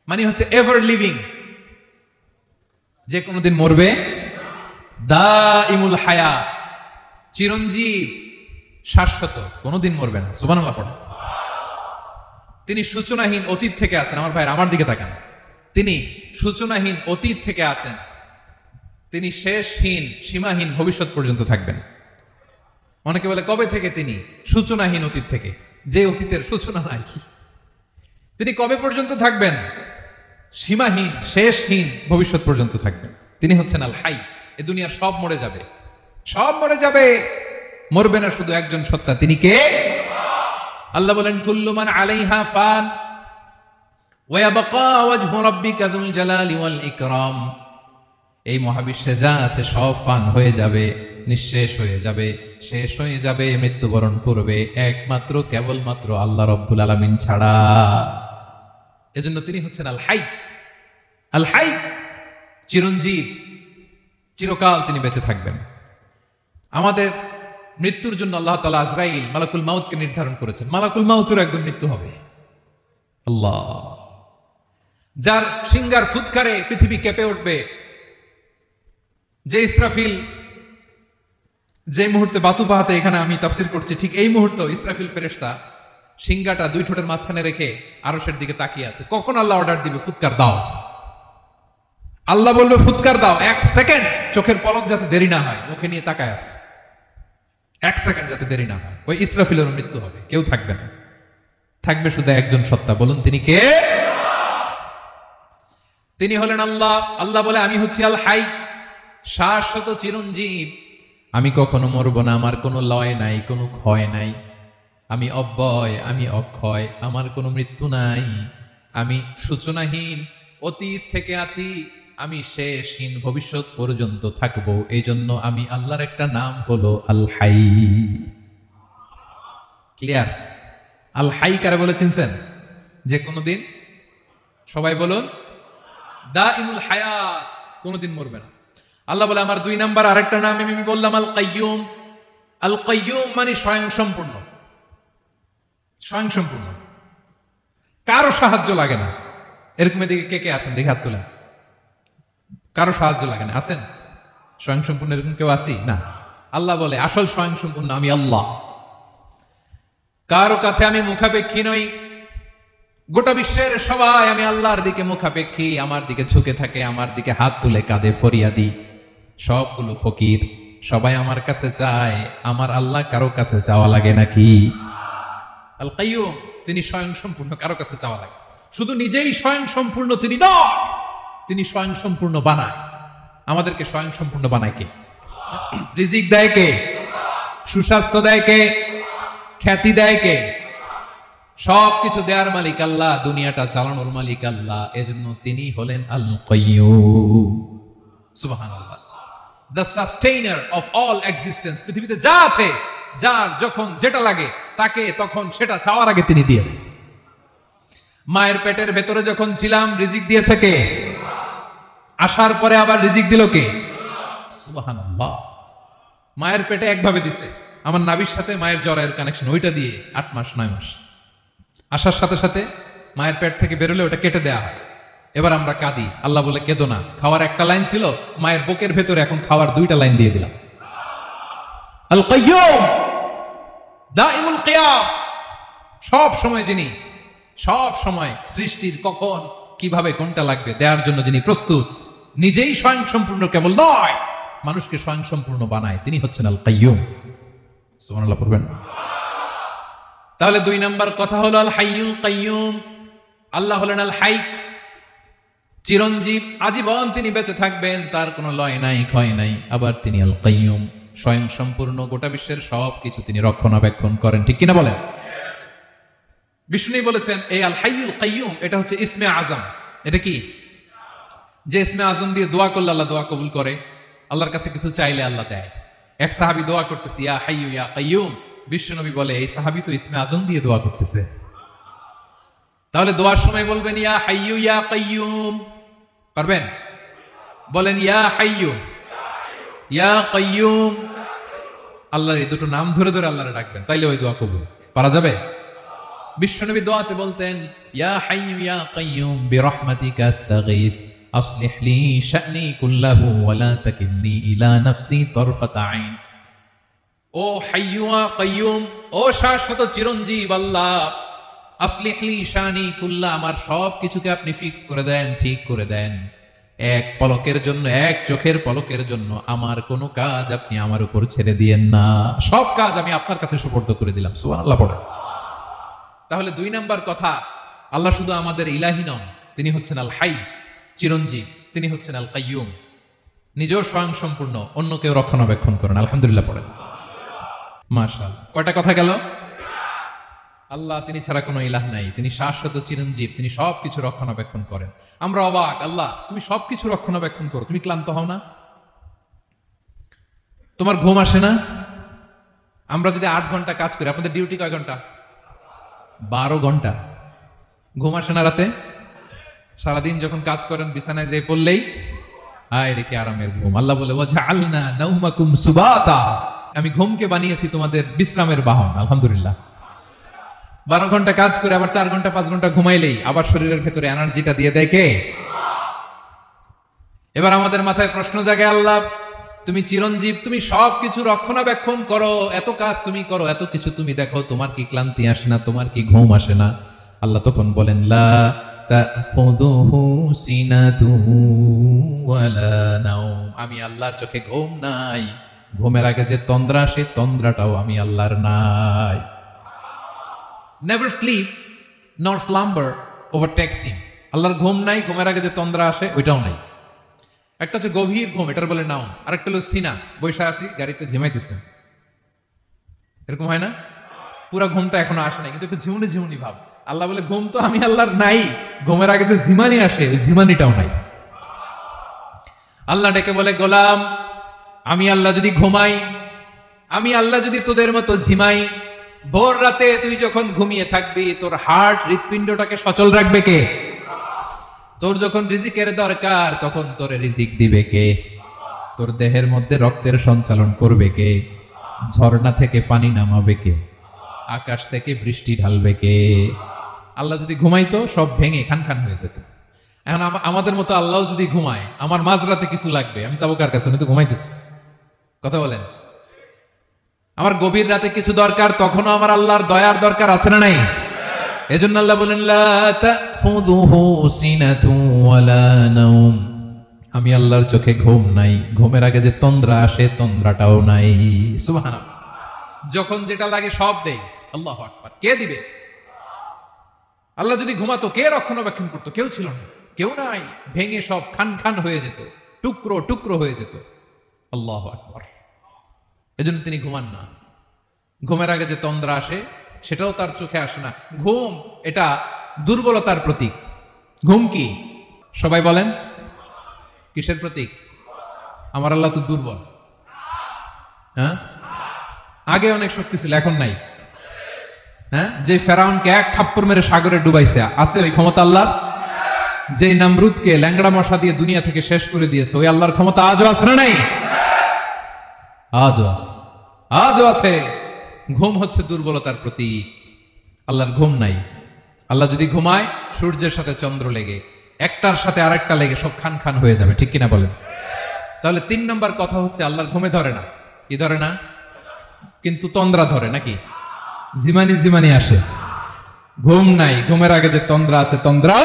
মানে হচ্ছে এভার লিভিং, যে কোনোদিন মরবে। দাইমুল হায়া, চিরঞ্জীব, শাশ্বত, কোনোদিন মরবে না। সুবহানাল্লাহ পড়ে। তিনি সূচনাহীন অতীত থেকে আছেন। আমার ভাইয়ের, আমার দিকে তাকান। তিনি সূচনাহীন অতীত থেকে আছেন, তিনি শেষহীন সীমাহীন ভবিষ্যৎ পর্যন্ত থাকবেন। অনেকে বলে কবে থেকে? তিনি সূচনাহীন অতীত থেকে, যে অতীতের সূচনা নাই। তিনি কবে পর্যন্ত থাকবেন? সীমাহীন শেষহীন ভবিষ্যৎ পর্যন্ত থাকবেন। তিনি হচ্ছেন আল হাই। এ দুনিয়ার সব মরে যাবে, সব মরে যাবে, মরবে না শুধু একজন সত্তা। তিনি কে? আল্লাহ বলেন কুল্লু মান আলাইহা ফান ওয়া ইয়াবকা ওয়াজহু রাব্বিকা যুল জালালি ওয়াল ইকরাম। এই মহাবিশ্বে যা আছে সব ফান হয়ে যাবে, নিঃশেষ হয়ে যাবে, শেষ হয়ে যাবে, মৃত্যুবরণ করবে, একমাত্র কেবলমাত্র আল্লাহ রব্বুল আলামিন ছাড়া। এজন্য তিনি হচ্ছেন আল হাই। আল হাই, চিরঞ্জীব, চিরকাল তিনি বেঁচে থাকবেন। আমাদের মৃত্যুর জন্য আল্লাহ তাআলা আজরাইল মালাকুল মাউতকে নির্ধারণ করেছেন। মালাকুল মাউতের একদম মৃত্যু হবে। আল্লাহ, যার সিংগার ফুৎকারে পৃথিবী কেঁপে উঠবে, যে ইসরাফিল যে মুহূর্তে বাতু পাহাতে এখানে আমি তাফসীর করছি, ঠিক এই মুহূর্তে ইসরাফিল ফেরেশতা সিংগাটা দুই ঠোঁটের মাঝখানে রেখে আরশের দিকে তাকিয়ে আছে। কখন আল্লাহ অর্ডার দিবে ফুৎকার দাও, আল্লাহ বলবে ফুৎকার দাও, 1 সেকেন্ড চোখের পলক যাতে দেরি না হয়, মুখে নিয়ে তাকায় আছে, 1 সেকেন্ড যাতে দেরি না হয়। ওই ইসরাফিলের মৃত্যু হবে, কেউ থাকবে না, থাকবে শুধু একজন সত্তা। বলুন তিনি কে? তিনি হলেন আল্লাহ। আল্লাহ বলে আমি হচ্ছি আল হাই, শাশ্বত চিরঞ্জীব, আমি কখনো মরব না, আমার কোনো লয় নাই, কোনো ক্ষয় নাই, আমি অব্যয়, আমি অক্ষয়, আমার কোনো মৃত্যু নাই, আমি সূচনাহীন, অতীত থেকে আছি, আমি শেষহীন, ভবিষ্যৎ পর্যন্ত থাকবো। এই জন্য আমি আল্লাহর একটা নাম হলো আল হাই। ক্লিয়ার? আল হাই কারে বলে চিনছেন? যে কোনো দিন, সবাই বলুন, দাইমুল হায়াত, কোনোদিন মরবে না। আল্লাহ বলে আমার 2 নাম্বার আরেকটা নাম আমি বললাম আল কাইয়ুম। আল কাইয়ুম মানে স্বয়ংসম্পূর্ণ। স্বয়ংসম্পূর্ণ, কারো সাহায্য লাগে না। এরকম এদিকে কে কে আছেন দেখে হাত তোলেন। কারো সাহায্য লাগে না, আছেন? স্বয়ংসম্পূর্ণ এরকম কেউ আছি না? আল্লাহ বলে আসল স্বয়ংসম্পূর্ণ আমি আল্লাহ। কারো কাছে আমি মুখাপেক্ষী নই। গোটা বিশ্বের সবাই আমি আল্লাহর দিকে মুখাপেক্ষী, আমার দিকে ঝুঁকে থাকে, আমার দিকে হাত তুলে কাঁদে ফরিয়াদি। সবগুলো ফকির, সবাই আমার কাছে চায়, আমার আল্লাহ কারো কাছে চাওয়া লাগে নাকি? আল কাইয়ুম, তিনি স্বয়ংসম্পূর্ণ, কারো কাছে চাওয়া লাগে। শুধু নিজেই স্বয়ংসম্পূর্ণ তিনি নয়, তিনি স্বয়ংসম্পূর্ণ বানায়। আমাদেরকে স্বয়ংসম্পূর্ণ বানায় কে? রিজিক দেয় কে? সুস্বাস্থ্য দেয় কে? খ্যাতি দেয় কে? সবকিছু দেওয়ার মালিক আল্লাহ, দুনিয়াটা চালানোর মালিক আল্লাহ। এজন্য তিনি হলেন আল কাইয়ুম। সুবহানাল্লাহ, the sustainer of all existence. পৃথিবীতে যা আছে, যার যখন যেটা লাগে তাকে তখন সেটা চাওয়ার আগে তিনি দিয়ে দেন। মায়ের পেটের ভেতরে যখন ছিলাম রিজিক দিয়েছে কে? আসার পরে আবার রিজিক দিল কে? সুবহানাল্লাহ। মায়ের পেটে একভাবে দিছে, আমার নাভির সাথে মায়ের জরায়ুর কানেকশন, ওইটা দিয়ে 8 মাস 9 মাস। আসার সাথে সাথে মায়ের পেট থেকে বেরোলে ওটা কেটে দেয়া হয়। এবার আমরা কাঁদি, আল্লাহ বলে কেঁদো না, খাওয়ার একটা লাইন ছিল, মায়ের বুকের ভেতরে এখন খাওয়ার 2টা লাইন দিয়ে দিলাম। আল কাইয়ুম, দাইমুল কিয়াম, সব সময় যিনি, সব সময় সৃষ্টির কখন কিভাবে কোনটা লাগবে দেওয়ার জন্য যিনি প্রস্তুত, নিজেই স্বয়ংসম্পূর্ণ কেবল নয়, মানুষকে স্বয়ংসম্পূর্ণ বানায়, তিনি হচ্ছেন আল কাইয়ুম। সুবহানাল্লাহ পড়বেন। তাহলে 2 নাম্বার কথা হলো আল হাইয়ুল কাইয়ুম। আল্লাহ হলেন আল হাই, চিরঞ্জীব, আজীবন তিনি বেঁচে থাকবেন, তার কোনো লয় নাই, ক্ষয় নাই। আবার তিনি আল কাইয়ুম, স্বয়ংসম্পূর্ণ, গোটা বিশ্বের সবকিছু তিনি রক্ষণাবেক্ষণ করেন। ঠিক কিনা বলেন? বিষ্ণু বলেছেন এই আল হাইয়ুল কাইয়ুম এটা হচ্ছে ইসমে আজম। এটা কি? যে ইসমে আজম দিয়ে দোয়া করলে আল্লাহ দোয়া কবুল করে, আল্লাহর কাছে কিছু চাইলে আল্লাহ দেয়। এক সাহাবী দোয়া করতেছে ইয়া হাইয়ু ইয়া কাইয়ুম, বিশ্বনবী বলে এই সাহাবী তো ইসমে আজম দিয়ে দোয়া করতেছে। তাহলে দোয়ার সময় বলবেন ইয়া হাইয়ু ইয়া কাইয়ুম, পারবেন? বলেন ইয়া হাইয়ু ইয়া কাইয়ুম। আল্লাহর এই দুটো নাম ধরে ধরে আল্লাহরে ডাকবেন, তাইলে ওই দোয়া কবুল। পারা যাবে? বিশ্বনবী দোয়াতে বলতেন ইয়া হাইয়ু ইয়া কাইয়ুম বিরহমাতিকা আস্তাগীথ আসলিহ লি শা'নি কুল্লাহু ওয়া লা তাকিলনি ইলা নাফসি তারফাতা আইন। ও হাইয়ু ইয়া কাইয়ুম, ও শাশ্বত চিরঞ্জীব আল্লাহ, আসলিহ লি শা'নি কুল্লাহ, আমার সব কিছুকে আপনি ফিক্স করে দেন, ঠিক করে দেন। এক পলকের জন্য, এক চোখের পলকের জন্য আমার কোনো কাজ আপনি আমার উপর ছেড়ে দিয়েন না, সব কাজ আমি আপনার কাছে সুপর্দ করে দিলাম। সুবহানাল্লাহ পড়ে। তাহলে 2 নাম্বার কথা, আল্লাহ শুধু আমাদের ইলাহি নন, তিনি হচ্ছেন আল হাই, চিরঞ্জীব, তিনি হচ্ছেন আল কাইয়ুম, নিজেও স্বয়ংসম্পূর্ণ, অন্য কেউ রক্ষণাবেক্ষণ করেন। আলহামদুলিল্লাহ পড়েন। মাশাআল্লাহ। কয়টা কথা গেল? আল্লাহ তিনি ছাড়া কোনো ইলাহ নাই, তিনি শাশ্বত চিরঞ্জীব, তিনি সবকিছু রক্ষণাবেক্ষণ করেন। আমরা অবাক, আল্লাহ তুমি সবকিছু রক্ষণাবেক্ষণ করো, তুমি ক্লান্ত হও না? তোমার ঘুম আসে না? আমরা যদি 8 ঘন্টা কাজ করি, আপনাদের ডিউটি কয় ঘন্টা? 12 ঘন্টা। ঘুম আসে না রাতে? সারাদিন যখন কাজ করেন বিছানায় যেয়ে পড়লেই হায় রেখে আরামের ঘুম। আল্লাহ বলে ওয়াজআলনা নাওমাকুম সুবাতা, আমি ঘুমকে বানিয়েছি তোমাদের বিশ্রামের বাহন। আলহামদুলিল্লাহ। 12 ঘন্টা কাজ করে আবার 4 ঘন্টা 5 ঘন্টা ঘুমাইলেই আবার শরীরের ভেতরে এনার্জিটা দিয়ে দেয় কে? এবার আমাদের মাথায় প্রশ্ন জাগে, আল্লাহ তুমি চিরঞ্জীব, তুমি সবকিছু রক্ষণাবেক্ষণ করো, এত কাজ তুমি করো, এত কিছু তুমি দেখো, তোমার কি ক্লান্তি আসে না? তোমার কি ঘুম আসে না? আল্লাহ তখন বলেন, লা তাখুযুহু সিনাতুন ওয়ালা নাওম। আমি আল্লাহর চোখে ঘুম নাই। ঘুমের আগে যে তন্দ্রা আসে, তন্দ্রাটাও আমি আল্লাহর নাই। নেভার স্লিপ নর স্লাম্বার ওভারটেকস হিম। আল্লাহর ঘুম নাই, ঘুমের আগে যে তন্দ্রা আসে ওইটাও নাই। একটা হচ্ছে গভীর ঘুম, এটার বলে নাও। আরেকটা হলো সিনা, বৈশা আছি গাড়িতে ঝিমাইতেছে, এরকম হয় না? পুরা ঘুমটা এখনো আসে নাই, কিন্তু একটু ঝিমুনি ঝিমুনি ভাব। আল্লাহ বলে ঘুম তো আমি আল্লাহর নাই, ঘুমের আগে যে ঝিমানি আসে ওই ঝিমানিটাও নাই। আল্লাহ ডেকে বলে, গোলাম আমি আল্লাহ যদি ঘুমাই, আমি আল্লাহ যদি তোদের মতো ঝিমাই, ভোর রাতে তুই যখন ঘুমিয়ে থাকবি তোর হার্ট হৃৎপিণ্ডটাকে সচল রাখবে কে? তোর যখন রিজিকের দরকার তখন তোর রিজিক দিবে কে? তোর দেহের মধ্যে রক্তের সঞ্চালন করবে কে? ঝর্ণা থেকে পানি নামাবে কে? আকাশ থেকে বৃষ্টি ঢালবে কে? আল্লাহ যদি ঘুমাইতো সব ভেঙে খান খান হয়ে যেত। এখন আমাদের মতো আল্লাহ যদি ঘুমায়, আমার মাঝরাতে কিছু লাগবে, আমি যাবো কার কাছে? উনি তো ঘুমাইতেছে। কথা বলেন। আমার গভীর রাতে কিছু দরকার, তখনও আমার আল্লাহর দয়ার দরকার আছে না নাই? এজন্য আল্লাহ বলেন, লা তাখুযুহু সিনাতুন ওয়ালা নাওম। আমি আল্লাহর চোখে ঘুম নাই, ঘুমের আগে যে তন্দ্রা আসে তন্দ্রাটাও নাই। সুবহানাল্লাহ। যখন যেটা লাগে সব দেই। আল্লাহু আকবার। কে দিবে? আল্লাহ যদি ঘুমাতো কে রক্ষণাবেক্ষণ করতো? কেউ ছিল না, কেউ নাই, ভেঙে সব খান খান হয়ে যেত, টুকরো টুকরো হয়ে যেত। আল্লাহু আকবার। এজন্য তিনি ঘুমান না। ঘুমের আগে যে তন্দ্রা আসে সেটাও তার চোখে আসে না। ঘুম এটা দুর্বলতার প্রতীক। ঘুম কি? সবাই বলেন, কিসের প্রতীক? আমার আল্লাহ তো দুর্বল। হ্যাঁ, আগে অনেক শক্তি ছিল, এখন নাই। হ্যাঁ, যে ফেরাউনকে এক থাপ্পড় মেরে সাগরে ডুবাইছে, আছে ওই ক্ষমতা আল্লাহর? যে নামরুদকে ল্যাংড়া মশা দিয়ে দুনিয়া থেকে শেষ করে দিয়েছে, ওই আল্লাহর ক্ষমতা আজও আছে না নাই? আজও আছে, আজও আছে। ঘুম হচ্ছে দুর্বলতার প্রতীক। আল্লাহর ঘুম নাই। আল্লাহ যদি ঘুমায়, সূর্যের সাথে চন্দ্র লেগে, একটার সাথে আরেকটা লেগে সব খান খান হয়ে যাবে, ঠিক কিনা বলেন? তাহলে 3 নম্বর কথা হচ্ছে আল্লাহর ঘুমে ধরে না। কি ধরে না? কিন্তু তন্দ্রা ধরে নাকি? জিমানি জিমানি আসে। ঘুম নাই, ঘুমের আগে যে তন্দ্রা আছে তন্দ্রা।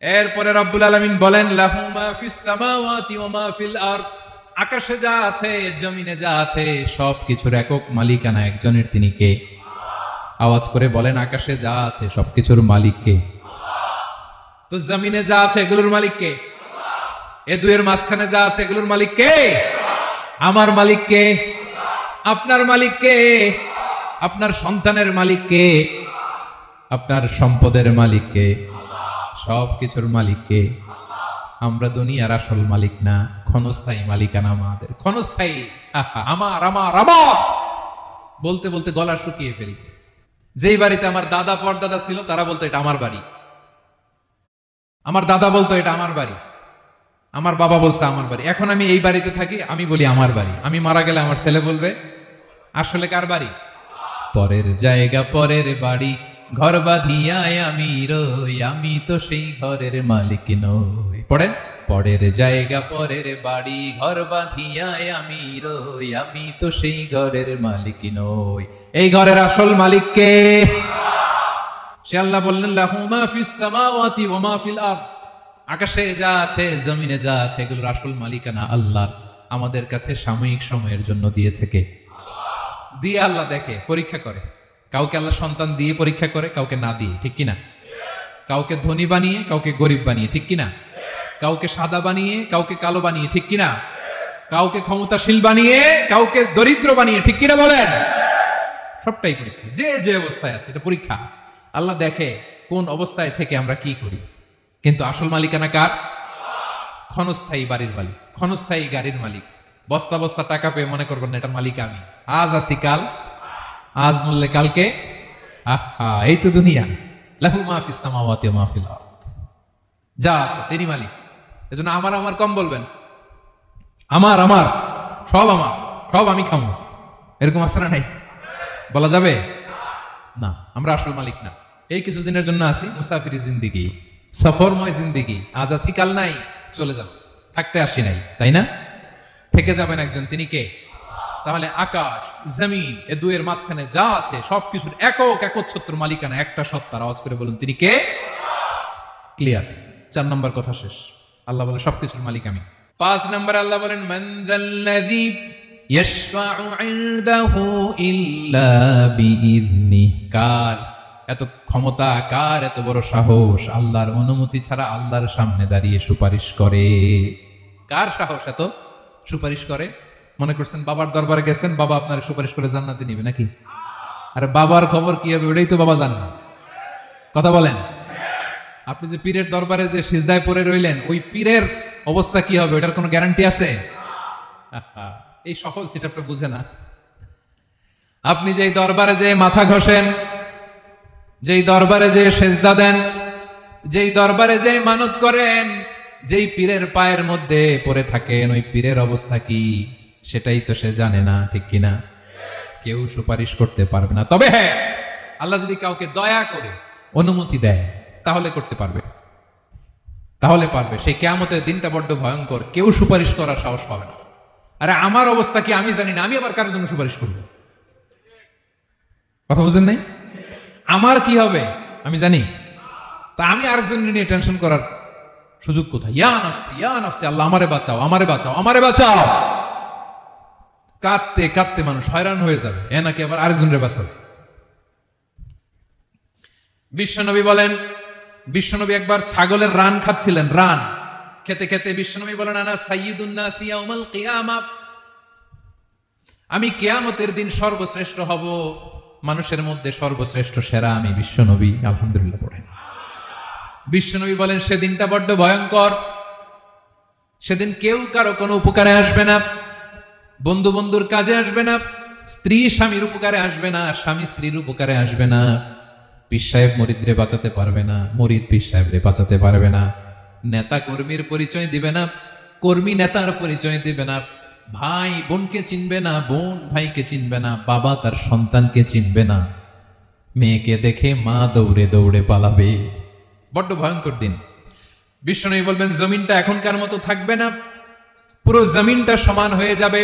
এরপরে রব্বুল আলামিন বলেন, লাহু মা ফিস সামাওয়াতি ওয়া মা ফিল আরদ। আকাশে যা আছে, জমিনে যা আছে, সবকিছুর একক মালিকানা একজনের। তিনি কে? আওয়াজ করে বলেন, আকাশে যা আছে সবকিছুর মালিক কে? তো জমিনে যা আছে এগুলোর মালিক কে? এ দুয়ের মাঝখানে যা আছে এগুলোর মালিক কে? আমার মালিক কে? আপনার মালিক কে? আপনার সন্তানের মালিক কে? আপনার সম্পদের মালিক কে? সবকিছুর মালিক কে? আমরা দুনিয়ার আসল মালিক না, ক্ষণস্থায়ী মালিকানা আমাদের। ক্ষণস্থায়ী। আমার আমার আমার বলতে বলতে গলা শুকিয়ে ফেলি। যেই বাড়িতে আমার দাদা পরদাদা ছিল তারা বলতো এটা আমার বাড়ি, আমার দাদা বলতো এটা আমার বাড়ি, আমার বাবা বলছে আমার বাড়ি। এখন আমি এই বাড়িতে থাকি, আমি বলি আমার বাড়ি। আমি মারা গেলে আমার ছেলে বলবে আসলে কার বাড়ি? পরের জায়গা পরের বাড়ি, ঘর বাঁধিয়ায় আমি রই, আমি তো সেই ঘরের মালিক নই। পড়েন, পরের জায়গা পরের বাড়ি, ঘর বাঁধিয়ায় আমি রই, আমি তো সেই ঘরের মালিক নই। এই ঘরের আসল মালিক কে? সে আল্লাহ বললেন, লাহু মা ফিস সামাওয়াতি ওয়া মা ফিল আরদ। আকাশে যা আছে, জমিনে যা আছে, এগুলোর আসল মালিকানা আল্লাহ। আমাদের কাছে সাময়িক সময়ের জন্য দিয়েছে কে? দিয়ে আল্লাহ দেখে, পরীক্ষা করে। কাউকে আল্লাহ সন্তান দিয়ে পরীক্ষা করে, কাউকে না দিয়ে, ঠিক কিনা? কাউকে ধনী বানিয়ে, কাউকে গরিব বানিয়ে, ঠিক কিনা? কাউকে সাদা বানিয়ে, কাউকে কালো বানিয়ে, ঠিক কিনা? কাউকে ক্ষমতাশীল বানিয়ে, কাউকে দরিদ্র বানিয়ে, ঠিক কিনা বলেন? সবটাই পরীক্ষা। যে যে অবস্থায় আছে এটা পরীক্ষা। আল্লাহ দেখে কোন অবস্থায় থেকে আমরা কি করি। কিন্তু আসল মালিকানা কার? ক্ষণস্থায়ী বাড়ির মালিক, ক্ষণস্থায়ী গাড়ির মালিক। বস্তা বস্তা টাকা পেয়ে মনে করবেন না এটার মালিক আমি। আজ আছি কাল, আজ মরলে কালকে। আহা, এই তো দুনিয়া। লাহু মা ফিস সামাওয়াতি ওয়া মা ফিল আরদ। যা আছে তিনি মালিক। এজন্য আমার আমার কম বলবেন। আমার আমার সব আমার। সব আমি খামো, এরকম আছে না নাই? বলা যাবে না, আমরা আসল মালিক না। এই কিছুদিনের জন্য আসি, মুসাফিরি জিন্দিগি, সফরময় জিন্দিগি, আজ আছি কাল নাই, চলে যাব, থাকতে আসি নাই, তাই না? থেকে যাবেন একজন, তিনি কে? তাহলে আকাশ জমিন এ দুয়ের মাঝখানে যা আছে সবকিছুর একক একচ্ছত্র মালিকানা একটা সত্তার। আওয়াজ করে বলুন, তিনি কে? ক্লিয়ার। 4 নম্বর কথা শেষ। আল্লাহ বলে সবকিছুর মালিক আমি। 5 নম্বর আল্লাহ বলেন, মান যাল্লাযী ইয়াশফাউ ইনদাহু ইল্লা বিইذনিহি। কার এত ক্ষমতা, কার এত বড় সাহস আল্লাহর অনুমতি ছাড়া আল্লাহর সামনে দাঁড়িয়ে সুপারিশ করে? কার সাহস এত সুপারিশ করে? মনে করছেন বাবার দরবারে গেছেন, বাবা আপনার সুপারিশ করে জান্নাতে নিবে নাকি? আরে বাবার খবর কি হবে ওটাই তো বাবা জানে না। কথা বলেন। আপনি যে পীরের দরবারে যে সিজদায় পড়ে রইলেন, ওই পীরের অবস্থা কি হবে ওটার কোনো গ্যারান্টি আছে? এই সহজ হিসাবটা বুঝে না। আপনি যেই দরবারে যে মাথা ঘষেন, যেই দরবারে যে সেজদা দেন, যেই দরবারে যে মানত করেন, যেই পীরের পায়ের মধ্যে পড়ে থাকেন, ওই পীরের অবস্থা কি সেটাই তো সে জানে না, ঠিক কিনা? কেউ সুপারিশ করতে পারবে না। তবে হ্যাঁ, আল্লাহ যদি কাউকে দয়া করে অনুমতি দেয় তাহলে করতে পারবে, তাহলে পারবে। সেই কিয়ামতের দিনটা বড্ড ভয়ঙ্কর, কেউ সুপারিশ করার সাহস পাবে না। আরে আমার অবস্থা কি আমি জানি না, আমি আবার কারোর জন্য সুপারিশ করবো? কথা বুঝেন নাই? আমার কি হবে আমি জানি, তা আমি আরেকজন নিয়ে টেনশন করার সুযোগ কোথায়? ইয়া নাফসি, ইয়া নাফসি, আল্লাহ আমারে বাঁচাও, আমারে বাঁচাও, আমারে বাঁচাও। কাঁদতে কাঁদতে মানুষ হয়রান হয়ে যাবে, এ নাকি আবার আরেকজনের বাঁচাবে। বিশ্বনবী বলেন, বিশ্বনবী একবার ছাগলের রান খাচ্ছিলেন, রান খেতে খেতে বিশ্বনবী বলেন, আনা সাইয়্যিদুন নাসি ইয়াউমাল কিয়ামা, আমি কিয়ামতের দিন সর্বশ্রেষ্ঠ হব, মানুষের মধ্যে সর্বশ্রেষ্ঠ সেরা আমি বিশ্বনবী। আলহামদুলিল্লাহ পড়েন। বিশ্বনবী বলেন, সেদিনটা বড্ড ভয়ঙ্কর, সেদিন কেউ কারো কোনো উপকারে আসবে না, বন্ধু বন্ধুর কাজে আসবে না, স্ত্রী স্বামীর উপকারে আসবে না, স্বামী স্ত্রীর উপকারে আসবে না, পীর সাহেব মুরিদরে বাঁচাতে পারবে না, মুরিদ পীর সাহেবরে বাঁচাতে পারবে না, নেতা কর্মীর পরিচয় দিবে না, কর্মী নেতার পরিচয় দিবে না, ভাই বোনকে চিনবে না, বোন ভাইকে চিনবে না, বাবা তার সন্তানকে চিনবে না, মেয়েকে দেখে মা দৌড়ে দৌড়ে পালাবে। বড্ড ভয়ঙ্কর দিন। বিশ্বনবী বলবেন, জমিনটা এখনকার মতো থাকবে না, পুরো জমিনটা সমান হয়ে যাবে,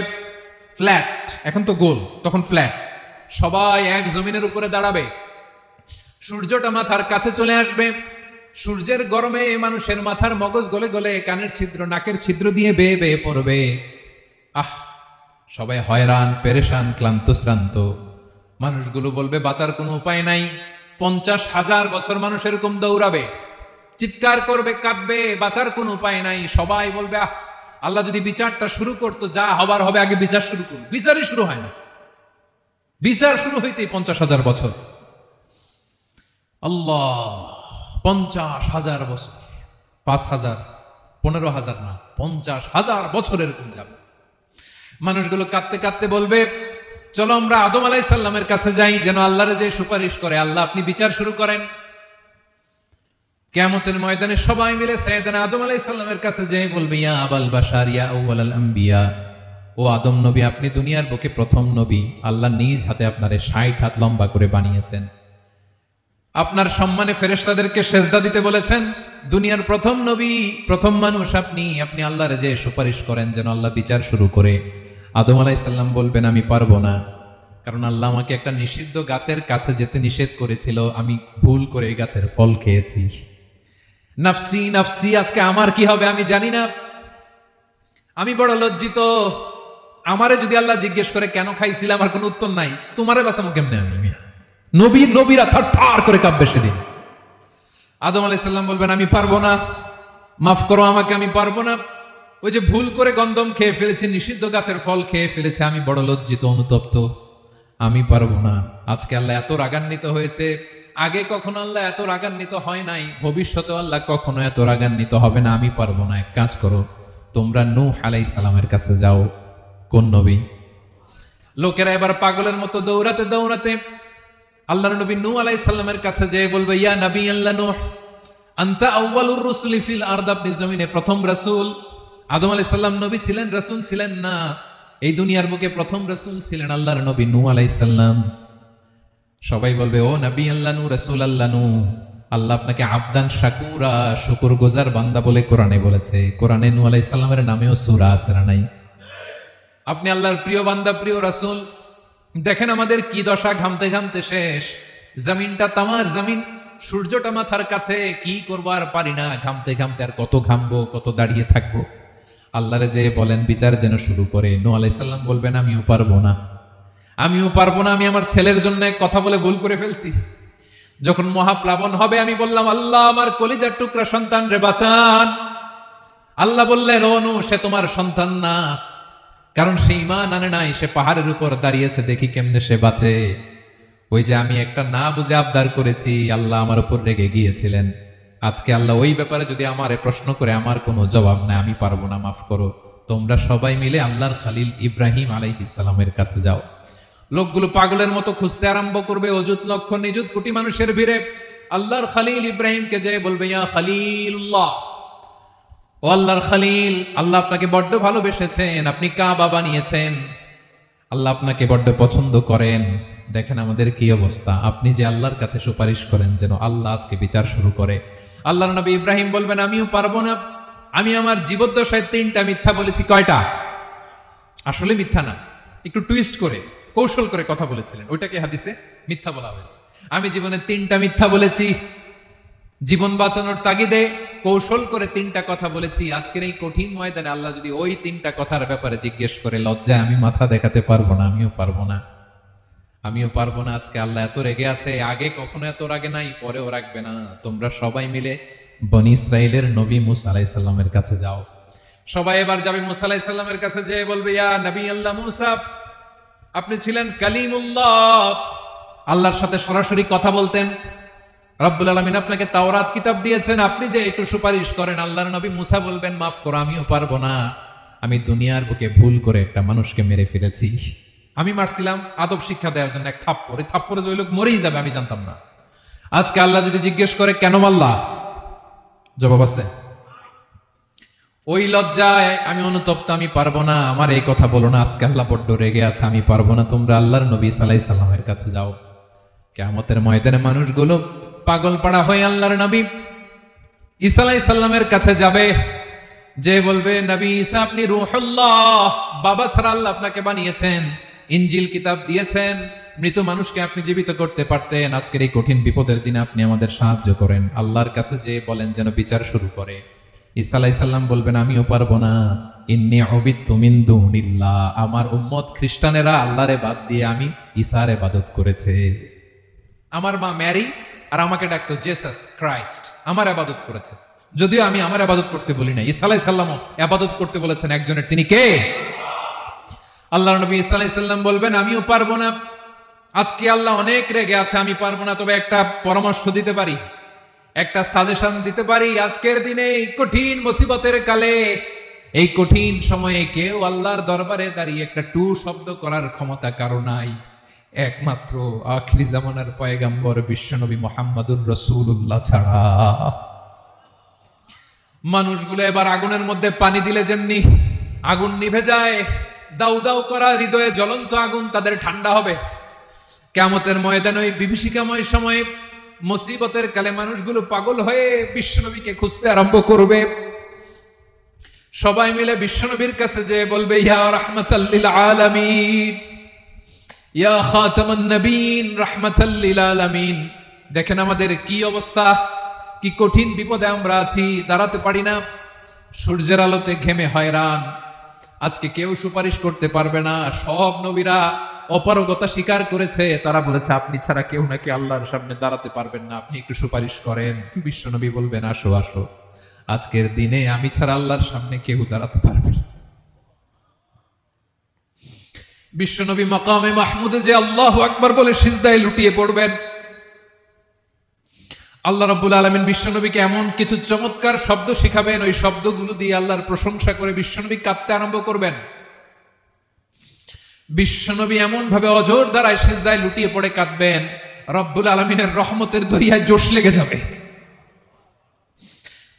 ফ্ল্যাট। এখন তো গোল, তখন ফ্ল্যাট। সবাই এক জমিনের উপরে দাঁড়াবে, সূর্যটা মাথার কাছে চলে আসবে, সূর্যের গরমে মানুষের মাথার মগজ গলে গলে কানের ছিদ্র নাকের ছিদ্র দিয়ে বেয়ে বেয়ে পড়বে। সবাই হয়রান, পেরেশান, ক্লান্ত শ্রান্ত। মানুষগুলো বলবে বাঁচার কোনো উপায় নাই। 50,000 বছর মানুষ এরকম দৌড়াবে, চিৎকার করবে, কাঁদবে, বাঁচার কোনো উপায় নাই। সবাই বলবে, আল্লাহ যদি বিচারটা শুরু করতো, যা হবার হবে, আগে বিচার শুরু করুন। বিচারই শুরু হয় না, বিচার শুরু হইতেই 50,000 বছর। আল্লাহ, 50,000 বছর, 5,000, 15,000 না, 50,000 বছর এরকম যাবে। মানুষগুলো কাঁদতে কাঁদতে বলবে, চলো আমরা আদম আলাইহিস সালামের কাছে যাই, যেন আল্লাহরে যে সুপারিশ করে, আল্লাহ আপনি বিচার শুরু করেন। কিয়ামতের ময়দানে সবাই মিলে সাইয়েদনা আদম আলাইহিস সালামের কাছে যেয়ে বলবে, ইয়া আবাল বাশার, ইয়া আউয়ালাল আম্বিয়া, ও আদম নবী, আপনি দুনিয়ার বুকে প্রথম নবী, আল্লাহ নিজ হাতে আপনারে 60 হাত লম্বা করে বানিয়েছেন, আপনার সম্মানে ফেরেশতাদেরকে সেজদা দিতে বলেছেন, দুনিয়ার প্রথম নবী, প্রথম মানুষ আপনি, আপনি আল্লাহরে যে সুপারিশ করেন যেন আল্লাহ বিচার শুরু করে। আদম আলাইহিস সালাম বলবেন, আমি পারবো না, কারণ আল্লাহ আমাকে একটা নিষিদ্ধ গাছের কাছে যেতে নিষেধ করেছিল, আমি ভুল করে এই গাছের ফল খেয়েছি। নাফসি নাফসি, আজকে আমার কি হবে আমি জানি না, আমি বড় লজ্জিত। আমারে যদি আল্লাহ জিজ্ঞেস করে কেন খাইছিলাম, আমার কোনো উত্তর নাই, তোমারে বাঁচাবো কেমনে আমি? নবীরা থার করে কাঁপবে সেদিন। আদম আলাইহিস সালাম বলবেন, আমি পারবো না, মাফ করো আমাকে, আমি পারবো না, ওই যে ভুল করে গন্ধম খেয়ে ফেলেছি, নিষিদ্ধ গাছের ফল খেয়ে ফেলেছে, আমি বড় লজ্জিত, অনুতপ্ত, আমি পারবো না। আজকে আল্লাহ এত রাগান্বিত হয়েছে, আগে কখনো আল্লাহ এত রাগান্বিত হয় নাই, ভবিষ্যতে আল্লাহ কখনো এত রাগান্বিত হবে না, আমি পারবো না। এক কাজ করো, তোমরা নূহ আলাইহিস সালামের কাছে যাও। কোন নবী? লোকেরা এবার পাগলের মতো দৌড়াতে দৌড়াতে আল্লাহর নবী নূহ আলাইহিস সালামের কাছে যেয়ে বলবে, ইয়া নবী আল্লাহ নূহ, আনতা আউয়ালুর রুসুলি ফিল আরদ, আপনি জমিনে প্রথম রাসূল। আদম আলাইহিস সালাম নবী ছিলেন, রাসূল ছিলেন না। এই দুনিয়ার বুকে প্রথম রাসূল ছিলেন আল্লাহর নবী নূহ আলাইহিস সালাম। সবাই বলবে ও নবী আল্লাহ নূহ, রাসূল আল্লাহ নূহ, আল্লাহ আপনাকে আবদান শাকুরা, শুকরগুজার বান্দা বলে কোরআনে বলেছে। কোরআনে নূহ আলাইহিস সালামের নামেও সূরা আছে না নাই? আপনি আল্লাহর প্রিয় বান্দা, প্রিয় রাসূল। দেখেন আমাদের কি দশা, ঘামতে ঘামতে শেষ। জমিনটা তামার জমিন, সূর্যটা মাথার কাছে, কি করবো আর পারি না, ঘামতে ঘামতে আর কত ঘামবো, কত দাঁড়িয়ে থাকবো। আল্লাহরে যে বলেন বিচার যেন শুরু করে। নূহ আলাইহিস সালাম বলবেন আমিও পারবো না, আমিও পারবো না, আমি আমার ছেলের জন্য এক কথা বলে ভুল করে ফেলছি। যখন মহাপ্লাবন হবে আমি বললাম আল্লাহ আমার কলিজার টুকরা সন্তান রে বাঁচান। আল্লাহ বললেন ও নূহ, সে তোমার সন্তান না, কারণ সে ঈমান আনে নাই, সে পাহাড়ের উপর দাঁড়িয়েছে, দেখি কেমনে সে বাঁচে। ওই যে আমি একটা না বুঝে আবদার করেছি, আল্লাহ আমার উপর রেগে গিয়েছিলেন। আজকে আল্লাহ ওই ব্যাপারে যদি আমারে প্রশ্ন করে, আমার কোনো জবাব নাই, আমি পারবো না, মাফ করো। তোমরা সবাই মিলে আল্লাহর খালিল ইব্রাহিম আলাইহিস সালামের কাছে যাও। লোকগুলো পাগলের মতো খুঁজতে আরম্ভ করবে, অযুত লক্ষ নিযুত কোটি মানুষের ভিড়ে আল্লাহর খালিল ইব্রাহিমকে যেয়ে বলবে ইয়া খালিলুল্লাহ, ও আল্লাহর খালিল, আল্লাহ আপনাকে বড্ড ভালোবেসেছেন, আপনি কাবা বানিয়েছেন, আল্লাহ আপনাকে বড্ড পছন্দ করেন। দেখেন আমাদের কি অবস্থা। আপনি যে আল্লাহর কাছে সুপারিশ করেন যেন আল্লাহ আজকে বিচার শুরু করে। আল্লাহর নবী ইব্রাহিম বলবেন আমিও পারবো না, আমি আমার জীবদ্দশায় 3টা মিথ্যা বলেছি। কয়টা? আসলে মিথ্যা না, একটু টুইস্ট করে কৌশল করে কথা বলেছিলেন, ওইটাকে হাদিসে মিথ্যা বলা হয়েছে। আমি জীবনে 3টা মিথ্যা বলেছি, জীবন বাঁচানোর তাগিদে কৌশল করে 3টা কথা বলেছি। আজকের এই কঠিন ময়দানে আল্লাহ যদি ওই 3টা কথার ব্যাপারে জিজ্ঞেস করে, লজ্জায় আমি মাথা দেখাতে পারবো না, আমিও পারবো না, আমিও পারবো না। আজকে আল্লাহ এত রেগে আছে, আগে কখনো এত রাগে নাই, পরেও রাখবে না। তোমরা সবাই মিলে বনি ইসরাইলের নবী মুসা আলাইহিস সালামের কাছে যাও। সবাই এবার যাবে মুসা আলাইহিস সালামের কাছে, যেয়ে বলবে ইয়া নবী আল্লাহ মুসা, আপনি ছিলেন কালিমুল্লাহ, আল্লাহর সাথে সরাসরি কথা বলতেন। রব্বুল আলামিন আপনাকে তাওরাত কিতাব দিয়েছেন, আপনি যে একটু সুপারিশ করেন। আল্লাহর নবী মুসা বলবেন মাফ করো, আমিও পারবো না, আমি দুনিয়ার বুকে ভুল করে একটা মানুষকে মেরে ফেলেছি। আমি মারছিলাম আদব শিক্ষা দেওয়ার জন্য এক থাপ্পড়, এই থাপ্পড়ে যে ওই লোক মরেই যাবে আমি জানতাম না। আজকে আল্লাহ যদি জিজ্ঞেস করে কেন মারলা, জবাব আছে? ওই লজ্জায় আমি অনুতপ্ত, আমি পারবো না, আমার এই কথা বলো না। আজকে আল্লাহ বড্ড রেগে আছে, আমি পারবো না। তোমরা আল্লাহর নবী ঈসা আলাইহিস সালামের কাছে যাও। কিয়ামতের ময়দানে মানুষগুলো পাগল পাড়া হয়ে আল্লাহর নবী ঈসা আলাইহিস সালামের কাছে যাবে, যে বলবে নবী ঈসা আপনি রূহুল্লাহ, বাবা ছাড়া আল্লাহ আপনাকে বানিয়েছেন, ইনজিল কিতাব দিয়েছেন, মৃত মানুষকে আপনি জীবিত করতে পারতেন। আজকের এই কঠিন বিপদের দিনে আপনি আমাদের সাহায্য করেন। আল্লাহর কাছে যে বলেন যেন বিচার শুরু করে। ঈসা আলাইহিস সালাম বলবেন আমিও পারবো না, ইন্নী উবিদতু মিন দুনিল্লাহ, আমার উম্মত খ্রিস্টানেরা আল্লাহরে বাদ দিয়ে আমি ঈসার ইবাদত করেছে। আমার মা ম্যারি আর আমাকে ডাকতো জেসাস ক্রাইস্ট, আমার ইবাদত করেছে, যদিও আমি আমার ইবাদত করতে বলি না। ঈসা আলাইহিস সালামও ইবাদত করতে বলেছেন একজনের, তিনি কে? আল্লাহর নবী ঈসা আলাইহিস সালাম বলবেন আমিও পারবো না, আজকে আল্লাহ অনেক রেগে আছে, আমি পারবো না। তবে একটা পরামর্শ দিতে পারি, একটা সাজেশন দিতে পারি। আজকের দিনে এই কঠিন মুসিবতের কালে, এই কঠিন সময়ে কেউ আল্লাহর দরবারে দাঁড়িয়ে একটা টু শব্দ করার ক্ষমতা কারো নাই, একমাত্র আখিরি জামানার পয়গম্বর বিশ্বনবী মুহাম্মদুর রাসূলুল্লাহ ছাড়া। মানুষগুলো এবার আগুনের মধ্যে পানি দিলে যেমনি আগুন নিভে যায়, দাউ দাউ করা হৃদয়ে জ্বলন্ত আগুন তাদের ঠান্ডা হবে। কিয়ামতের ময়দানে ওই বিভীষিকাময় সময়ে মুসিবতের কালে মানুষগুলো পাগল হয়ে বিশ্বনবীকে খুঁজতে আরম্ভ করবে। সবাই মিলে বিশ্বনবীর কাছে যে বলবে ইয়া রাহমাতাল লিল আলামিন, ইয়া খাতামান নবীন, রাহমাতাল লিল আলামিন। দেখেন আমাদের কি অবস্থা, কি কঠিন বিপদে আমরা আছি, দাঁড়াতে পারি না, সূর্যের আলোতে ঘেমে হয়রান। আজকে কেউ সুপারিশ করতে পারবে না। সব নবীরা অপারগতা স্বীকার করেছে, তারা বলেছে আপনি ছাড়া কেউ নাকি আল্লাহর সামনে দাঁড়াতে পারবেন না, আপনি একটু সুপারিশ করেন। বিশ্বনবী বলবেন আসো আসো, আজকের দিনে আমি ছাড়া আল্লাহর সামনে কেউ দাঁড়াতে পারবে না। বিশ্বনবী মাকামে মাহমুদে যে আল্লাহু আকবার বলে সিজদায় লুটিয়ে পড়বেন। আল্লাহ রাব্বুল আলামিন বিশ্বনবীকে এমন কিছু চমৎকার শব্দ শিখাবেন, ওই শব্দগুলো দিয়ে আল্লাহর প্রশংসা করে বিশ্বনবী কাঁদতে আরম্ভ করবেন। বিশ্বনবী এমন ভাবে অজর দ্বারায় সিজদায় লুটিয়ে পড়ে কাঁদবেন, রব্বুল আলামিনের রহমতের দরিয়ায় জোশ লেগে যাবে।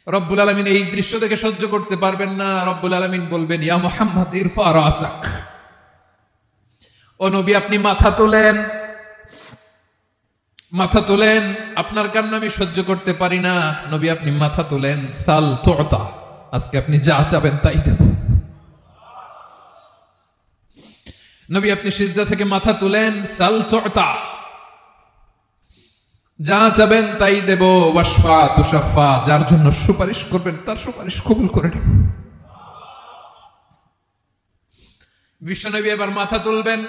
রব্বুল আলামিন এই দৃশ্য দেখে সহ্য করতে পারবেন না। রব্বুল আলামিন বলবেন ইয়া মুহাম্মদ ইরফা রাসাক, ও নবী আপনি মাথা তোলেন, মাথা তোলেন, আপনার কান্না আমি সহ্য করতে পারি না। নবী আপনি মাথা তোলেন, সাল তুতা, আজকে আপনি যা চাবেন তাই দেব। নবী আপনি সিজদা থেকে মাথা তুলেন, সাল তুতা, যা চাবেন তাই দেব। ওয়াশফা তুশাফা, যার জন্য সুপারিশ করবেন তার সুপারিশ কবুল করে নেব। বিশ্বনবী এবার মাথা তুলবেন।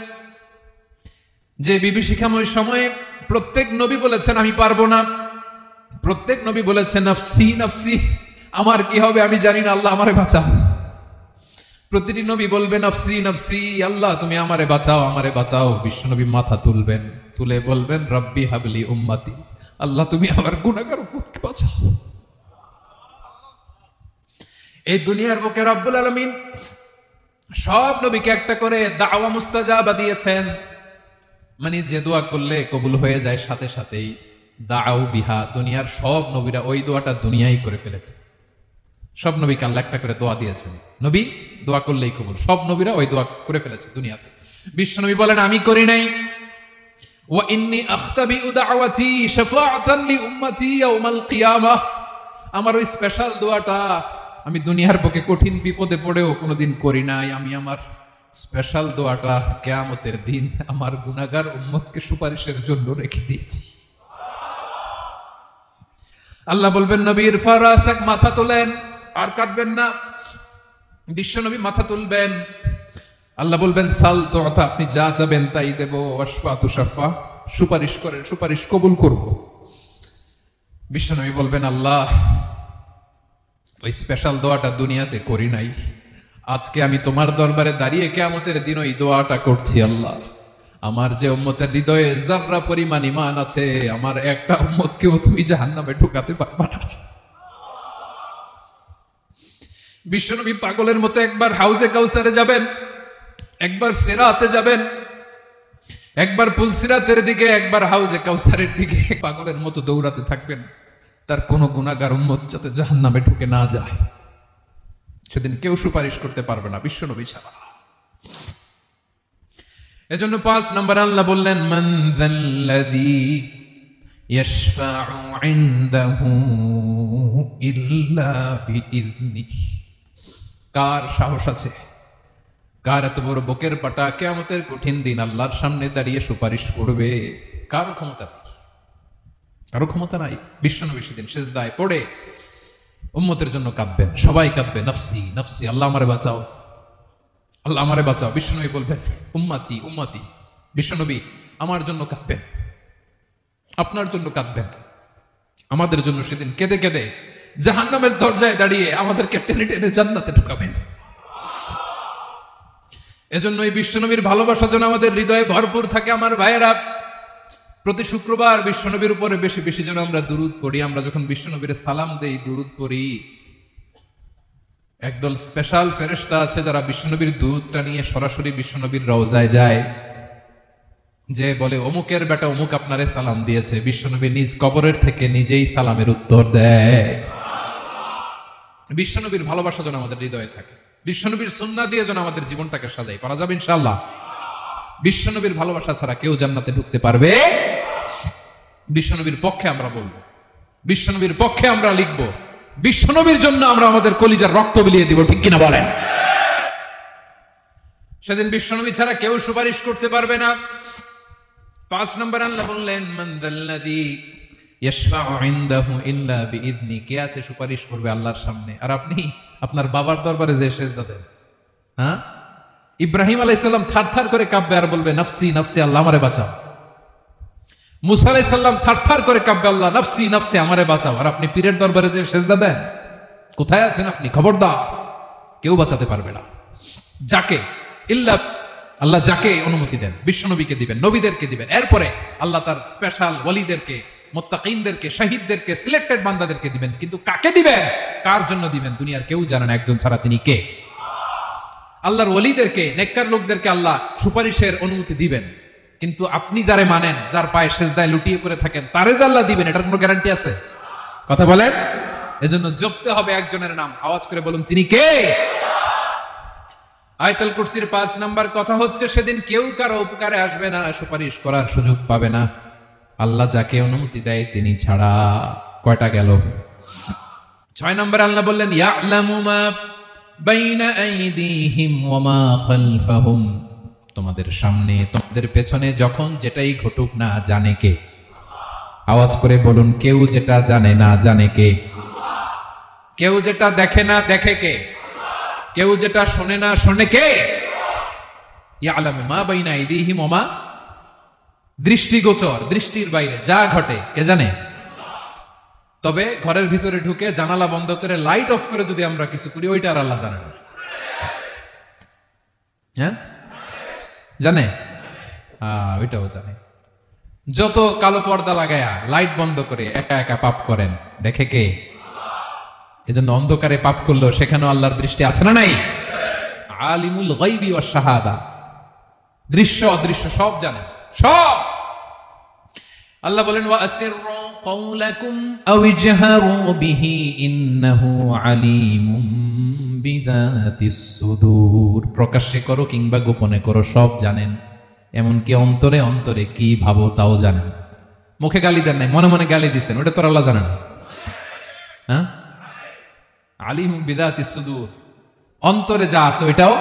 যে বিভীষিকাময় সময়ে প্রত্যেক নবী বলেছেন আমি পারবো না, প্রত্যেক নবী বলেছেন নাফসি নাফসি, আমার কি হবে আমি জানি না, আল্লাহ আমারে বাঁচাও। প্রতিটি নবী বলবেন নাফসি নাফসি, আল্লাহ তুমি আমারে বাঁচাও আমারে বাঁচাও। বিশ্বনবী মাথা তুলবেন, তুলে বলবেন রব্বি হাবলি উম্মতি, আল্লাহ তুমি আমার গুনাহগার উম্মতকে বাঁচাও। এই দুনিয়ার বুকে রব্বুল আলামিন সব নবীকে একটা করে দাওয়া মুস্তাজাবা দিয়েছেন, মানে যে দোয়া করলে কবুল হয়ে যায় সাথে সাথেই। দাও বিহা, দুনিয়ার সব নবীরা ওই দোয়াটা দুনিয়ায় করে ফেলেছে। সব নবীকে আল্লাহ একটা করে দোয়া দিয়েছেন, নবী দোয়া করলেই কবুল। সব নবীরা ওই দোয়া করে ফেলেছে দুনিয়াতে। বিশ্বনবী বলেন আমি করি নাই। ওয়া ইন্নী আখতাবিউ দাওয়াতি শাফাআতান লি উম্মতি ইয়াউমাল কিয়ামাহ, আমার ওই স্পেশাল দোয়াটা আমি দুনিয়ার বুকে কঠিন বিপদে পড়েও কোনোদিন করি নাই। আমি আমার স্পেশাল দোয়াটা কিয়ামতের দিন আমার গুনাহগার উম্মতকে সুপারিশের জন্য রেখে দিয়েছি। আল্লাহ বলবেন নবীর ফারাসাক, মাথা তোলেন, আর কাটবেন না। বিশ্বনবী মাথা তুলবেন, আল্লাহ বলবেন সাল তুতা, আপনি যা চাবেন তাই দেব। ওয়াশফা তুশাফা, সুপারিশ করেন, সুপারিশ কবুল করব। বিশ্বনবী বলবেন আল্লাহ ওই স্পেশাল দোয়াটা দুনিয়াতে করি নাই, আজকে আমি তোমার দরবারে দাঁড়িয়ে কিয়ামতের দিন ওই দোয়াটা করছি। আল্লাহ আমার যে উম্মতের হৃদয়ে যাররা পরিমাণ ঈমান আছে, আমার একটা উম্মতকেও তুমি জাহান্নামে ঢুকাতে পারবা না। বিশ্বনবী পাগলের মতো একবার হাউজে কাউসারে যাবেন, একবার সিরাতে যাবেন, একবার পুলসিরাতের দিকে, একবার হাউজে কাউসারের দিকে পাগলের মতো দৌড়াতে থাকবেন, তার কোনো গুনাহগার উম্মত যাতে জাহান্নামে ঢুকে না যায়। সেদিন কেউ সুপারিশ করতে পারবে না বিশ্বনবী ছাড়া। এজন্য 5 নম্বর আল্লাহ বললেন মান যাল্লাযী ইয়াশফাউ ইনদাহু ইল্লা বিইযনিহি, কার সাহস আছে, কার এত বড় বুকের পাটা কিয়ামতের কঠিন দিন আল্লাহর সামনে দাঁড়িয়ে সুপারিশ করবে? কার ক্ষমতা নেই, কারো ক্ষমতা নাই। বিশ্বনবী সেদিন সিজদায় পড়ে উম্মতের জন্য কাঁদবেন, সবাই কাঁদবে নাফসি নাফসি, আল্লাহ আমারে বাঁচাও, আল্লাহ আমারে বাঁচাও। বিশ্বনবী বলবেন উম্মতি উম্মতি, বিশ্বনবী আমার জন্য কাঁদবেন, আপনার জন্য কাঁদবেন, আমাদের জন্য সেদিন কেঁদে কেঁদে জাহান্নামের দরজায় দাঁড়িয়ে আমাদেরকে টেনে টেনে জান্নাতে ঢুকাবেন। এজন্য এই বিশ্বনবীর ভালোবাসা যেন আমাদের হৃদয়ে ভরপুর থাকে। আমার ভাইয়েরা, প্রতি শুক্রবার বিশ্বনবীর উপরে বেশি বেশি যেন আমরা দুরূদ পড়ি। আমরা যখন বিশ্বনবীর সালাম দেই, দুরূদ পড়ি, একদল স্পেশাল ফেরেশতা আছে যারা বিশ্বনবীর দুরূদটা নিয়ে সরাসরি বিশ্বনবীর রওজায় যায়, যে বলে অমুকের বেটা অমুক আপনারে সালাম দিয়েছে। বিশ্বনবী নিজ কবরের থেকে নিজেই সালামের উত্তর দেয়। বিশ্বনবীর ভালোবাসা যেন আমাদের হৃদয়ে থাকে, বিশ্বনবীর সুন্নাহ দিয়ে যেন আমাদের জীবনটাকে সাজাই। পারা যাবে ইনশাআল্লাহ। বিশ্বনবীর ভালোবাসা ছাড়া কেউ জান্নাতে ঢুকতে পারবে? বিশ্বনবীর পক্ষে আমরা বলবো, বিশ্বনবীর পক্ষে আমরা লিখব, বিশ্বনবীর জন্য আমরা আমাদের কলিজার রক্ত বিলিয়ে দিব, ঠিক কিনা বলেন? সেদিন বিশ্বনবী ছাড়া কেউ সুপারিশ করতে পারবে না। 5 নম্বর আল্লাহ বললেন মান যাল্লাযী ইয়াশফাউ ইনদাহু ইল্লা বিইযনি, কে আছে সুপারিশ করবে আল্লাহর সামনে? আর আপনি আপনার বাবার দরবারে যে সিজদা দেন, হ্যাঁ, ইব্রাহিম আলাইহিস সালাম থারথার করে কাঁপবে আর বলবে নাফসি নাফসি, আল্লাহ আমারে বাঁচাও। মুসা আলাইহিস সালাম থারথার করে কাঁপবে, আল্লাহ নাফসি নাফসি, আমারে বাঁচাও। আর আপনি পীরের দরবারে যে সিজদা দেন, কোথায় আছেন আপনি? খবরদার, কেউ বাঁচাতে পারবে না। যাকে ইল্লা, আল্লাহ যাকে অনুমতি দেন বিশ্বনবীকে দিবেন, নবীদেরকে দিবেন, এরপরে আল্লাহ তার স্পেশাল ওয়ালিদেরকে, মুত্তাকিনদেরকে, শহীদদেরকে, সিলেক্টেড বান্দাদেরকে দিবেন। কিন্তু কাকে দিবেন, কার জন্য দিবেন, দুনিয়ার কেউ জানে না একজন ছাড়া, তিনি কে? আল্লাহর ওয়ালিদেরকে, নেককার লোকদেরকে আল্লাহ সুপারিশের অনুমতি দিবেন। কিন্তু আপনি যারে মানেন, যার পায়ে সেজদায় লুটিয়ে পড়ে থাকেন, তারে যে আল্লাহ দিবেন, এটার কোনো গ্যারান্টি আছে? কথা বলেন। এজন্য জপতে হবে একজনের নাম, আওয়াজ করে বলুন তিনি কে? আয়াতুল কুরসির 5 নাম্বার কথা হচ্ছে সেদিন কেউ কারো উপকারে আসবে না, সুপারিশ করার সুযোগ পাবে না, আল্লাহ যাকে অনুমতি দেয় তিনি ছাড়া। কয়টা গেল? 6 নম্বরে আল্লাহ বললেন ইয়ালামু মা বাইনা আইদিহিম ওয়া মা খালফাহুম, তোমাদের সামনে তোমাদের পেছনে যখন যেটাই ঘটুক না জানে কে? আওয়াজ করে বলুন, কেউ যেটা জানে না জানে কে? কেউ যেটা দেখে না দেখে কে? কেউ যেটা শোনে না শোনে কে? ইয়ালামু মা বাইনা আইদিহিম ওয়া মা, দৃষ্টিগোচর, দৃষ্টির বাইরে যা ঘটে কে জানে? তবে ঘরের ভিতরে ঢুকে জানালা বন্ধ করে লাইট অফ করে যদি আমরা কিছু করি ওইটা আর আল্লাহ জানে না। হ্যাঁ জানে, ওইটাও জানে। যত কালো পর্দা লাগায়া লাইট বন্ধ করে একা একা পাপ করেন দেখে কে? এজন্য অন্ধকারে পাপ করলো সেখানেও আল্লাহর দৃষ্টি আছে না নাই? আলিমুল গায়বি ওয়াশ শাহাদা, দৃশ্য অদৃশ্য সব জানেন, সব। আল্লাহ বলেন ওয়া আসিররু কাওলাকুম আও ইজহারু বিহি ইন্নাহু আলিমুম বিযাতিস সুদূর, প্রকাশ্যে করো কিংবা গোপনে করো সব জানেন, এমনকি অন্তরে অন্তরে কি ভাবো তাও জানেন। মুখে গালি দেন নাই, মনে মনে গালি দিচ্ছেন, ওটা তো আল্লাহ জানে না? হ্যাঁ, আলিমুম বিযাতিস সুদূর, অন্তরে যা আছে ওইটাও।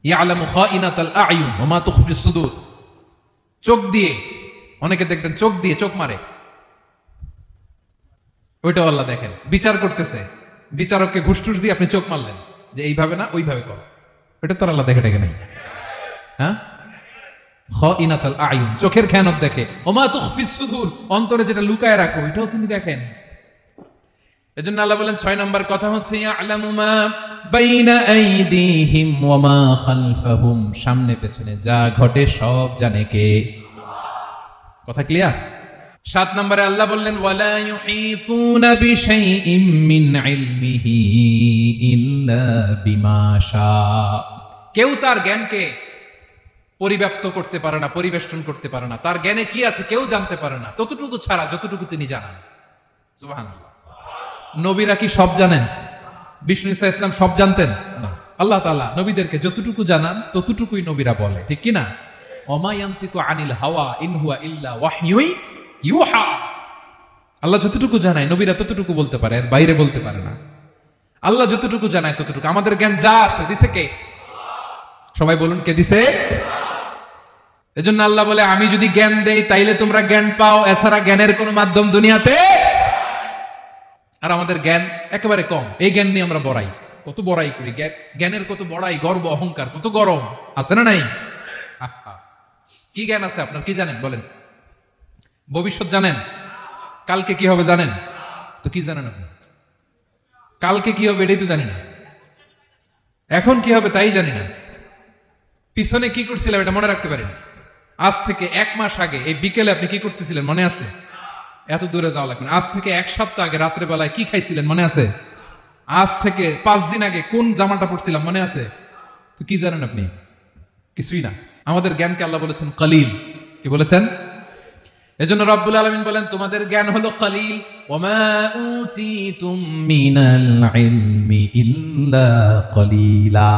ইয়ালামু খাইনাতাল আ'য়ুন ওয়া মা তুখফিস সুদূর, চোখ দিয়ে, অনেকে দেখবেন চোখ দিয়ে চোখ মারে, ওইটাও আল্লাহ দেখেন। বিচার করতেছে, বিচারককে ঘুষ টুস দিয়ে আপনি চোখ মারলেন যে এইভাবে না ওইভাবে করো, এটা তো আল্লাহ দেখে দেখে নাই? হ্যাঁ, খাইনাতাল আ'য়ুন, চোখের খেয়ানত দেখে, ওয়া মা তুখফিস সুদূর, অন্তরে যেটা লুকায় রাখো ওইটাও তিনি দেখেন। এজন্য আল্লাহ বলেন 6 নম্বর কথা হচ্ছে ইয়ালামু মা বাইনা আইদিহিম ওয়া মা খালফাহুম, সামনে পেছনে যা ঘটে সব জানে কে? কথা ক্লিয়ার? 7 নম্বরে আল্লাহ বললেন ওয়ালা ইউহিতুনা বিশাইইম মিন ইলমিহি ইল্লা বিমা শা, কেউ তার জ্ঞানকে পরিব্যাপ্ত করতে পারে না, পরিবেষ্টন করতে পারে না, তার জ্ঞানে কি আছে কেউ জানতে পারে না ততটুকু ছাড়া যতটুকু তিনি জানেন। সুবহানাল্লাহ। নবীরা কি সব জানেন? বিষ্ণু ঈসা ইসলাম সব জানতেন না। আল্লাহ তাআলা নবীদেরকে যতটুকু জানান ততটুকুই নবীরা বলে, ঠিক কি না? ওমা ইয়ান্তিকু আনিল হাওয়া ইন হুয়া ইল্লা ওয়াহয়ুন ইউহা, আল্লাহ যতটুকু জানায় নবীরা ততটুকু বলতে পারে, এর বাইরে বলতে পারে না। আল্লাহ যতটুকু জানায় ততটুকু। আমাদের জ্ঞান যা আছে দিছে কে? সবাই বলুন, কে দিছে? এজন্য আল্লাহ বলে আমি যদি জ্ঞান দেই তাইলে তোমরা জ্ঞান পাও, এছাড়া জ্ঞানের কোনো মাধ্যম দুনিয়াতে। আর আমাদের জ্ঞান একেবারে কম, এই জ্ঞান নিয়ে আমরা বড়াই, কত বড়াই করি, জ্ঞানের কত বড়াই, গর্ব অহংকার, কত গরম আছে না নাই? কি জ্ঞান আছে আপনার? কি জানেন বলেন? ভবিষ্যৎ জানেন? কালকে কি হবে জানেন? তো কি জানেন আপনি? কালকে কি হবে এটাই তো জানি না, এখন কি হবে তাই জানি না, পিছনে কি করছিলাম এটা মনে রাখতে পারি না। আজ থেকে 1 মাস আগে এই বিকেলে আপনি কি করতেছিলেন মনে আছে? এত দূরে যাওয়া লাগবে না। আজ থেকে 1 সপ্তাহ আগে রাত্রে বেলায় কি খাইছিলেন মনে আছে? আজ থেকে 5 দিন আগে কোন জামাটা পড়ছিলাম মনে আছে? তো কি জানেন আপনি? কিছুই না। আমাদের জ্ঞানকে আল্লাহ বলেছেন কলিল। কি বলেছেন? এজন্য রব্বুল আলামিন বলেন তোমাদের জ্ঞান হলো কলিল। ওমা উতিতুম মিনাল ইলমি ইল্লা কলিলা,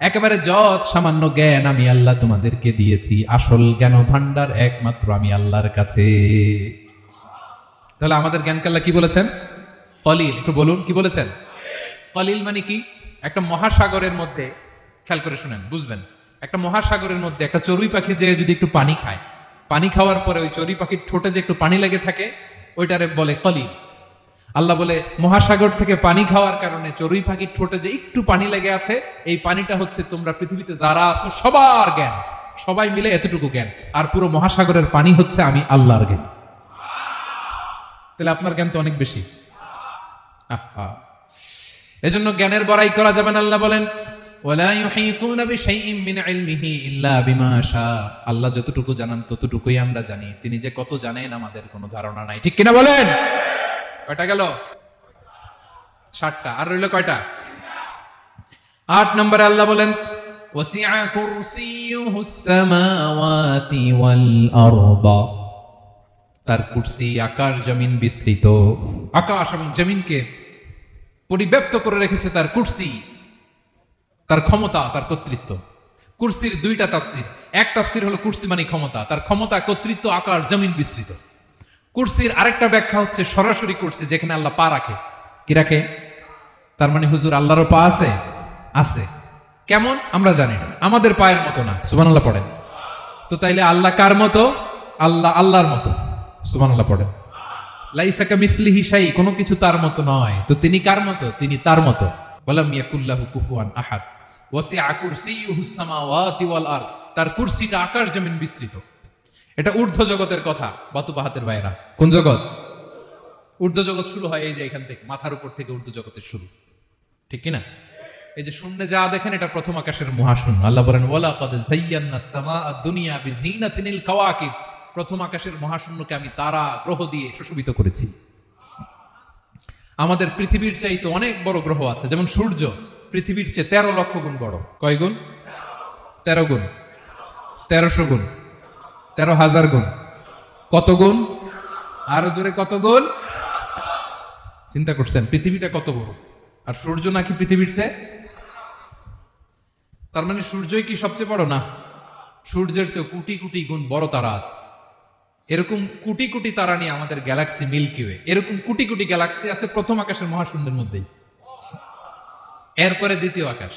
একেবারে যত সামান্য জ্ঞান আমি আল্লাহ তোমাদেরকে দিয়েছি, আসল জ্ঞান ভান্ডার একমাত্র আমি আল্লাহর কাছে। তাহলে আমাদের জ্ঞানকে আল্লাহ কি বলেছেন? কলিল। একটু বলুন কি বলেছেন? কলিল মানে কি? একটা মহাসাগরের মধ্যে, খেয়াল করে শুনেন বুঝবেন, একটা মহাসাগরের মধ্যে একটা চড়ুই পাখি যে যদি একটু পানি খায়, পানি খাওয়ার পরে ওই চড়ুই পাখির ঠোঁটে যে একটু পানি লেগে থাকে ওইটারে বলে কলিল। আল্লাহ বলে মহাসাগর থেকে পানি খাওয়ার কারণে চড়ুই পাখির ঠোঁটে যে একটু পানি লেগে আছে, এই পানিটা হচ্ছে তোমরা পৃথিবীতে যারা আছো সবার জ্ঞান, সবাই মিলে এতটুকু জ্ঞান, আর পুরো মহাসাগরের পানি হচ্ছে আমি আল্লাহর জ্ঞান। তাহলে আপনার জ্ঞান তো অনেক বেশি। এজন্য জ্ঞানের বড়াই করা যাবে না। আল্লাহ বলেন ওয়ালা ইউহিতুনা বিশাইইম মিন ইলমিহি ইল্লা বিমা শা, আল্লাহ যতটুকু জানান ততটুকুই আমরা জানি, তিনি যে কত জানেন আমাদের কোনো ধারণা নাই, ঠিক কিনা বলেন? কয়টা গেল? 7টা। আর রইল কয়টা? 8 নম্বরে আল্লাহ বলেন ওয়াসিআ কুরসিয়ুহুস সামাওয়াতি ওয়াল আরদা, তার কুরসি আকাশ জমিন বিস্তৃত, আকাশ এবং জমিনকে পরিব্যাপ্ত করে রেখেছে তার কুরসি। তার ক্ষমতা, তার কর্তৃত্ব। কুরসির দুইটা তাফসির। এক তাফসির হলো কুরসি মানে ক্ষমতা, তার ক্ষমতা, কর্তৃত্ব, আকাশ জমিন বিস্তৃত। কুরসির আরেকটা ব্যাখ্যা হচ্ছে সরাসরি কুরসি, যেখানে আল্লাহ পা রাখে। কি রাখে? তার মানে হুজুর আল্লাহরও পা আছে? আছে। কেমন আমরা জানি না, আমাদের পায়ের মতো না। সুবহানাল্লাহ পড়েন। তো তাইলে আল্লাহ কার মতো? আল্লাহ আল্লাহর মতো। সুবহানাল্লাহ পড়েন। লাইসা কামিসলিহি শাই, কোনো কিছু তার মতো নয়। তো তিনি কার মতো? তিনি তার মতো। ওয়ালাম ইয়াকুল্লাহু কুফুয়ান আহাদ। ওয়াসিআ কুরসিয়ুহুস সামাওয়াতি ওয়াল আরদ, তার কুরসিটা আকাশ জমিন বিস্তৃত। এটা ঊর্ধ্ব জগতের কথা, বাতুবাহাতের বাইরা। কোন জগৎ? ঊর্ধ্ব জগৎ শুরু হয় এই যে এখান থেকে, মাথার উপর থেকে ঊর্ধ্ব জগতের শুরু, ঠিক কিনা? এই যে শূন্যে যা দেখেন এটা প্রথম আকাশের মহাশূন্য। আল্লাহ বলেন ওয়ালাকাদ যায়্যানাস সামাআদ দুনিয়া বিজিনাতিল কাওয়াকিব, প্রথম আকাশের মহাশূন্যকে আমি তারা গ্রহ দিয়ে সুশোভিত করেছি। আমাদের পৃথিবীর চাইতে অনেক বড় গ্রহ আছে, যেমন সূর্য পৃথিবীর চেয়ে 13 লক্ষ গুণ বড়। কয় গুণ? 13 গুণ। 1300 গুণ, 13,000 গুণ। কত গুণ? আরো জোরে কত গুণ? চিন্তা করছেন পৃথিবীটা কত বড়, আর সূর্য নাকি পৃথিবীর চেয়ে? তার মানে সূর্যই কি সবচেয়ে বড়? না, সূর্যের চেয়ে কোটি কোটি গুণ বড় তারা আছে। এরকম কোটি কোটি তারা নিয়ে আমাদের গ্যালাক্সি মিল্কি ওয়ে, এরকম কোটি কোটি গ্যালাক্সি আছে প্রথম আকাশের মহাশূন্যের মধ্যেই। এরপরে দ্বিতীয় আকাশ।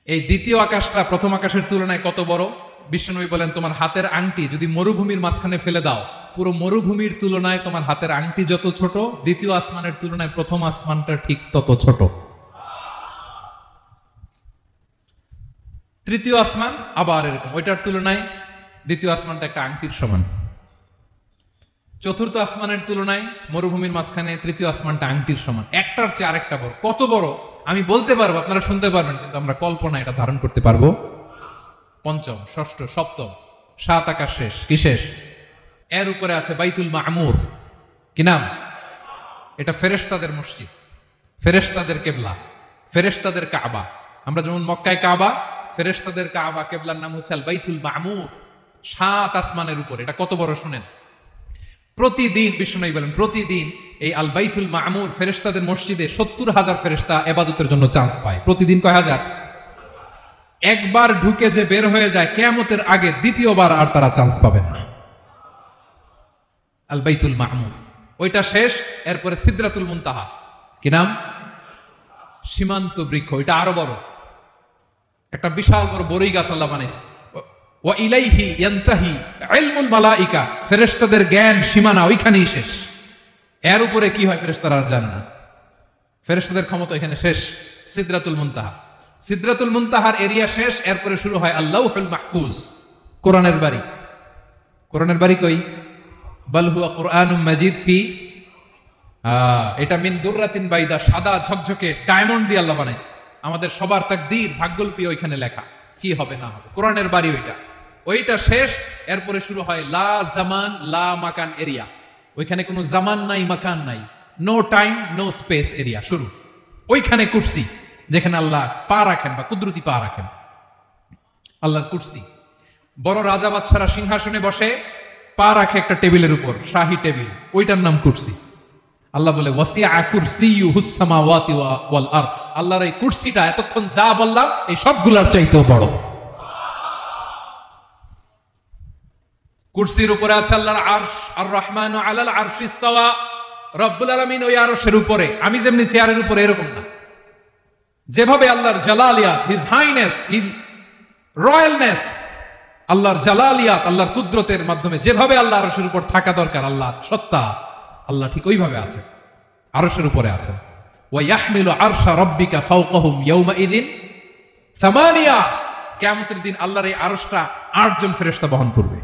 এই দ্বিতীয় আকাশটা প্রথম আকাশের তুলনায় কত বড়? বিশ্বনবী বলেন তোমার হাতের আংটি যদি মরুভূমির মাঝখানে ফেলে দাও, পুরো মরুভূমির তুলনায় তোমার হাতের আংটি যত ছোট, দ্বিতীয় আসমানের তুলনায় প্রথম আসমানটা ঠিক তত ছোট। তৃতীয় আসমান আবার এরকম, ওইটার তুলনায় দ্বিতীয় আসমানটা একটা আংটির সমান। চতুর্থ আসমানের তুলনায় মরুভূমির মাঝখানে তৃতীয় আসমানটা আংটির সমান। একটার চেয়ে আরেকটা বড়। কত বড় আমি বলতে পারবো, আপনারা শুনতে পারবেন, কিন্তু আমরা কল্পনা এটা ধারণ করতে পারবো? পঞ্চম, ষষ্ঠ, সপ্তম, 7 আকাশ শেষ। কি শেষ? এর উপরে আছে বাইতুল মামুর। কি নাম? এটা ফেরেশতাদের মসজিদ, ফেরেশতাদের কেবলা, ফেরেশতাদের কাবা। আমরা যেমন মক্কায় কাবা, ফেরেশতাদের কাবা কেবলার নাম হচ্ছে আল বাইতুল মামুর। 7 আসমানের উপরে। এটা কত বড় শুনেন। প্রতিদিন বিষ্ণু বলেন প্রতিদিন এই আল বাইতুল মামুর ফেরেশতাদের মসজিদে 70,000 ফেরেশতা ইবাদতের জন্য চান্স পায়। প্রতিদিন কয় হাজার? একবার ঢুকে যে বের হয়ে যায় কিয়ামতের আগে দ্বিতীয়বার আর তারা চান্স পাবে না। আল বাইতুল মামুর ওইটা শেষ। এরপরে সিদরাতুল মুনতাহা। কি নাম? সীমান্ত বৃক্ষ। ওইটা আরো বড়, একটা বিশাল বড় বড়ই গাছ আল্লাহ বানাইছে। ওয়া ইলাইহি ইয়ানতাহি ইলমুল মালাইকা, ফেরেশতাদের জ্ঞান সীমানা ওইখানেই শেষ। এর উপরে কি হয় ফেরেশতারা আর জানে না। ফেরেশতাদের ক্ষমতা এখানে শেষ। সিদরাতুল মুনতাহা, সিদরাতুল মুনতাহার এরিয়া শেষ। এরপরে শুরু হয় আল্লাহুল মাহফুজ, কোরআনের বাড়ি। কোরআনের বাড়ি কই? বাল হুয়া কুরআনুম মাজিদ ফি, এটা মিন দুররাতিন বাইদা, সাদা ঝকঝকে ডায়মন্ড দিয়ে আল্লাহ বানাইছে। আমাদের সবার তাকদীর ভাগ্যলিপি ওইখানে লেখা, কি হবে না হবে। কোরআনের বাড়ি ওইটা, ওইটা শেষ। এরপরে শুরু হয় লা জামান লা মাকান এরিয়া। ওইখানে কোনো জামান নাই, মাকান নাই, no time no space area শুরু। ওইখানে কুরসি, যেখানে আল্লাহ পা রাখেন বা কুদরতি পা রাখেন। আল্লাহর কুরসি, বড় রাজা বাদশারা সিংহাসনে বসে পা রাখে একটা টেবিলের উপর, শাহী টেবিল, ওইটার নাম কুরসি। আল্লাহ বলে ওয়াসিআ কুরসিয়ুহুস সামাওয়াতি ওয়াল আরদ, আল্লাহর এই কুরসিটা এতক্ষণ যা বললাম এই সবগুলোর চাইতেও বড়। কুরসির উপরে আছে আল্লাহর আরশ। আর রহমানু আলাল আরশি ইস্তাওয়া, রব্বুল আলামিন ওই আরশের উপরে। আমি যেমনি চেয়ারের উপরে এরকম না। যেভাবে আল্লাহর জালালিয়াত, হিজ হাইনেস, হিজ রয়্যালনেস, আল্লাহর জালালিয়াত, আল্লাহর কুদরতের মাধ্যমে যেভাবে আল্লাহ আরশের উপর থাকা দরকার, আল্লাহর সত্তা, আল্লাহ ঠিক ওইভাবে আছেন, আরশের উপরে আছেন। ওয়া ইয়াহমিলু আরশা রাব্বিকা ফাওকাহুম ইয়াওমা ইযিন সামানিয়া, কিয়ামতের দিন আল্লাহর এই আরশটা 8 জন ফেরেশতা বহন করবে।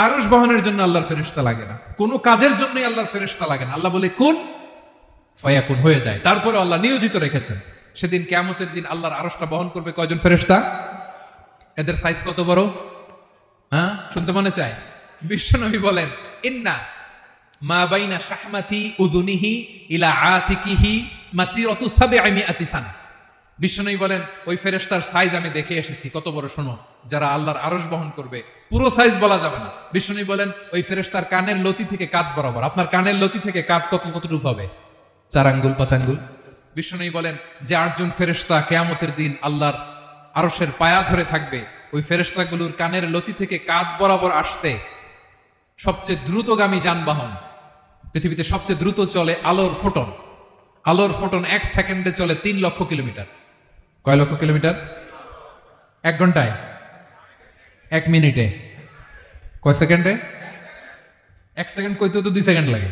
আরশ বহনের জন্য আল্লাহর ফেরেশতা লাগে না, কোনো কাজের জন্যই আল্লাহর ফেরেশতা লাগে না। আল্লাহ বলে কুন ফায়াকুন, হয়ে যায়। তারপরে আল্লাহ নিয়োজিত রেখেছেন। সেদিন কিয়ামতের দিন আল্লাহর আরশটা বহন করবে কয়জন ফেরেশতা? এদের সাইজ কত বড়? হ্যাঁ, শুনতে মনে চায়? বিশ্বনবী বলেন ইন্না মা বাইনা শাহমাতি উযুনিহি ইলা আতিকিহি মাসিরাতু 700 সানা। বিশ্বনবী বলেন ওই ফেরেশতার সাইজ আমি দেখে এসেছি। কত বড় শোনো, যারা আল্লাহর আরশ বহন করবে। পুরো সাইজ বলা যাবে না। বিশ্বনবী বলেন ওই ফেরেশতার কানের লতি থেকে কাঁধ বরাবর। আপনার কানের লতি থেকে কাঁধ কতটুকু হবে? 4 আঙ্গুল 5 আঙ্গুল। বিষ্ণু বলেন যে 8 জন ফেরেশতা কিয়ামতের দিন আল্লাহর আরশের পায়া ধরে থাকবে, ওই ফেরেশতাগুলোর কানের লতি থেকে কাঁধ বরাবর আসতে সবচেয়ে দ্রুতগামী যানবাহন, পৃথিবীতে সবচেয়ে দ্রুত চলে আলোর ফোটন। আলোর ফোটন 1 সেকেন্ডে চলে 3 লক্ষ কিলোমিটার। কয় লক্ষ কিলোমিটার? 1 ঘন্টায়? 1 মিনিটে? কয় সেকেন্ডে? 1 সেকেন্ড কইতে তো 2 সেকেন্ড লাগে।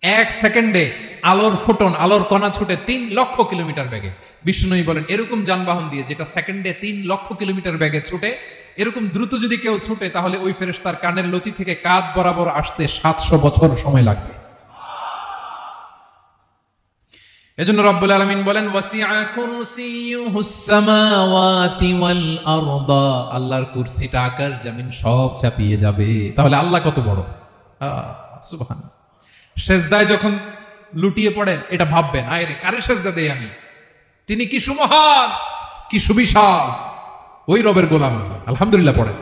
1 সেকেন্ডে আলোর ফোটন, আলোর কণা ছুটে 3 লক্ষ কিলোমিটার বেগে। বিষ্ণু বলেন এরকম যানবাহন দিয়ে যেটা সেকেন্ডে 3 লক্ষ কিলোমিটার বেগে ছুটে, এরকম দ্রুত যদি কেউ ছুটে তাহলে ওই ফেরেশতার কানের লতি থেকে কাঁধ বরাবর আসতে 700 বছর সময় লাগবে। এজন্য রব্বুল আলামিন বলেন ওয়াসিআ কুরসিয়ুহুস সামাওয়াতি ওয়াল আরদা, আল্লাহর কুরসিটা আকাশ জমিন সব চাপিয়ে যাবে। তাহলে আল্লাহ কত বড়! সুবহানাল্লাহ। সেজদায় যখন লুটিয়ে পড়েন এটা ভাববেন, আরে কারে সেজদা দেই আমি, তিনি কি সুমহান, কি সুবিশাল, ওই রবের গোলাম। আলহামদুলিল্লাহ পড়েন।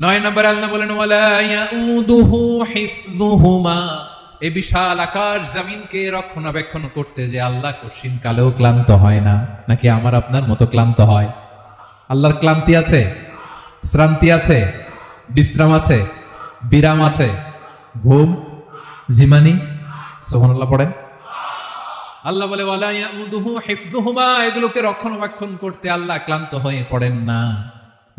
9 নম্বরে আল্লাহ বলেন ওয়ালা ইয়াউদুহু হিফযুহুমা, এই বিশাল আকাশ জমিনকে রক্ষণাবেক্ষণ করতে যে আল্লাহ কঠিন কালেও ক্লান্ত হয় না। নাকি আমার আপনার মতো ক্লান্ত হয়? আল্লাহর ক্লান্তি আছে, শ্রান্তি আছে, বিশ্রাম আছে, বিরাম আছে, ঘুম, জিমানি? সুবহানাল্লাহ পড়েন। আল্লাহ বলে ওয়ালা ইয়াউদুহু হিফযুহুমা, এগুলোকে রক্ষণাবেক্ষণ করতে আল্লাহ ক্লান্ত হয়ে পড়েন না।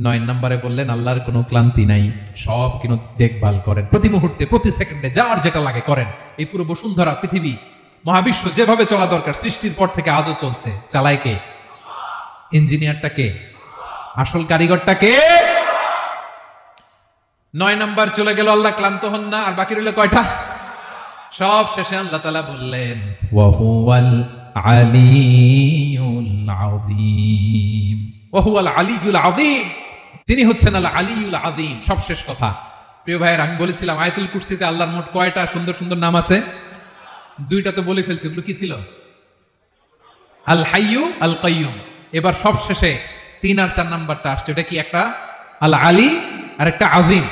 9 নম্বরে বললেন আল্লাহর কোনো ক্লান্তি নাই, সব কিন্তু দেখভাল করেন, প্রতি মুহূর্তে প্রতি সেকেন্ডে যার যেটা লাগে করেন। এই পুরো বসুন্ধরা, পৃথিবী, মহাবিশ্ব যেভাবে চলা দরকার সৃষ্টির পর থেকে আজও চলছে। চালায় কে? ইঞ্জিনিয়ারটা কে? আসল কারিগরটা কে? 9 নাম্বার চলে গেল, আল্লাহ ক্লান্ত হন না। আর বাকি রইল কয়টা? সব শেষে আল্লাহ তাআলা বললেন ওয়া হুয়াল আলিয়ুল আযীম, ওয়া হুয়াল আলিয়ুল আযীম, তিনি হচ্ছেন আল আলিয়ুল আযীম। সব শেষ কথা। প্রিয় ভাইয়ের, আমি বলেছিলাম আয়াতুল কুরসিতে আল্লাহর মোট কয়টা সুন্দর সুন্দর নাম আছে? 2টা তো বলে ফেলছি। ওগুলো কি ছিল? আল হাইয়ু, আল কাইয়ুম। এবার সব শেষে 3 আর 4 নাম্বারটা আসছে। এটা কি? একটা আল আলী আর একটা আযীম।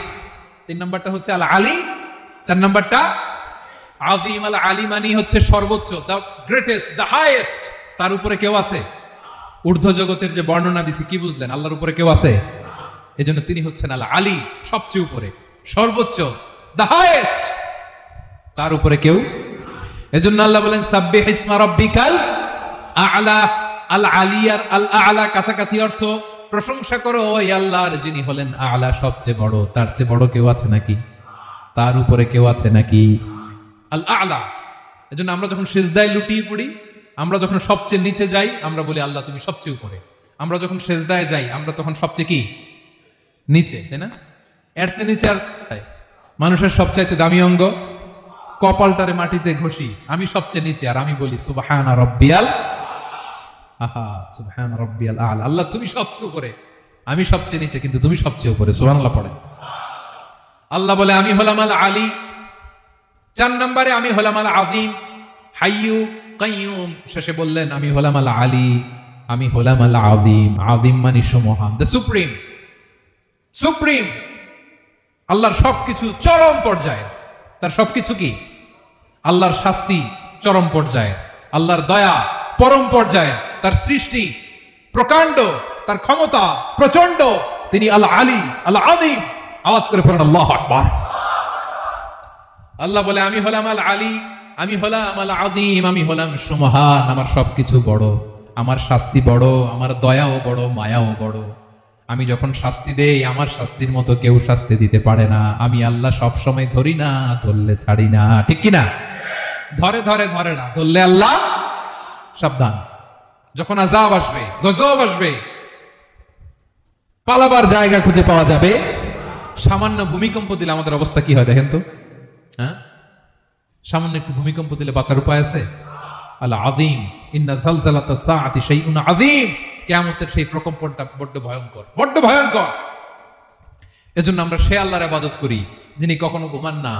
3 নাম্বারটা হচ্ছে আল আলী, 4 নাম্বারটা আযীম। আল আলী মানে হচ্ছে সর্বোচ্চ, দ্য গ্রেটেস্ট, দ্য হাইয়েস্ট। তার উপরে কেউ আছে? ঊর্ধ্ব জগতের যে বর্ণনা দিছি, কি বুঝলেন? আল্লাহর উপরে কেউ আছে? এজন্য তিনি হচ্ছেন আল আলী, সবচেয়ে উপরে, সর্বোচ্চ, দ্য হাইয়েস্ট। তার উপরে কেউ? এজন্য আল্লাহ বলেন সাব্বিহ ইসমা রাব্বিকাল আ'লা। আল আলী আর আল আ'লা কাছাকাছি অর্থ। প্রশংসা করো ওই আল্লাহর যিনি হলেন আ'লা, সবচেয়ে বড়। তার চেয়ে বড় কেউ আছে নাকি? তার উপরে কেউ আছে নাকি? আল আ'লা। এজন্য আমরা যখন সিজদায় লুটিয়ে পড়ি, আমরা যখন সবচেয়ে নিচে যাই, আমরা বলি আল্লাহ তুমি সবচেয়ে উপরে। আমরা যখন সিজদায় যাই, আমরা তখন সবচেয়ে কি? নিচে, তাই না? এর চেয়ে নিচে আর মানুষের সবচাইতে দামি অঙ্গ কপালটারে মাটিতে ঘষি, আমি সবচেয়ে নিচে, আর আমি বলি সুবহানা রাব্বিয়াল, সুবহানা রাব্বিয়াল আ'লা। আল্লাহ তুমি সবচেয়ে উপরে, আমি সবচেয়ে নিচে, কিন্তু তুমি সবচেয়ে উপরে। সুবহানাল্লাহ পড়েন। আল্লাহ বলে আমি হলাম আল আলী। 4 নম্বরে আমি হলাম আল আযীম, হাইয়ু কাইয়ুম। শেষে বললেন আমি হলাম আল আলী, আমি হলাম আল আযীম। আযীম মানে সুমহান, দ্য সুপ্রিম। সুপ্রিম আল্লাহর সবকিছু চরম পর্যায়ে। তার সবকিছু কি? আল্লাহর শাস্তি চরম পর্যায়ে, আল্লাহর দয়া পরম পর্যায়ে, তার সৃষ্টি প্রকাণ্ড, তার ক্ষমতা প্রচন্ড। তিনি আল আলী, আল আযীম। আওয়াজ করে পড়েন আল্লাহু আকবার। আল্লাহ বলে আমি হলাম আল আলী, আমি হলাম আল আযীম, আমি হলাম সুমহান। আমার সবকিছু বড়, আমার শাস্তি বড়, আমার দয়াও বড়, মায়াও বড়। আমি যখন শাস্তি দেই, আমার শাস্তির মতো কেউ শাস্তি দিতে পারে না। আমি আল্লাহ সব সময় ধরি না, ধরলে ছাড়ি না। ঠিক কি না? ধরে ধরে ধরে না, ধরলে আল্লাহ সাবধান। যখন আযাব আসবে, গজব আসবে, পালাবার জায়গা খুঁজে পাওয়া যাবে। সামান্য ভূমিকম্প দিলে আমাদের অবস্থা কি হয় দেখেন তো? হ্যাঁ, সামান্য একটু ভূমিকম্প দিলে বাঁচার উপায় আছে? আল আযীম, ইন্না যালযালাতাস সাআতি শাইউন আযীম। কিয়ামতের সেই প্রকম্পনটা বড্ড ভয়ঙ্কর, বড্ড ভয়ঙ্কর। এজন্য আমরা সে আল্লাহর ইবাদত করি যিনি কখনো ঘুমান না,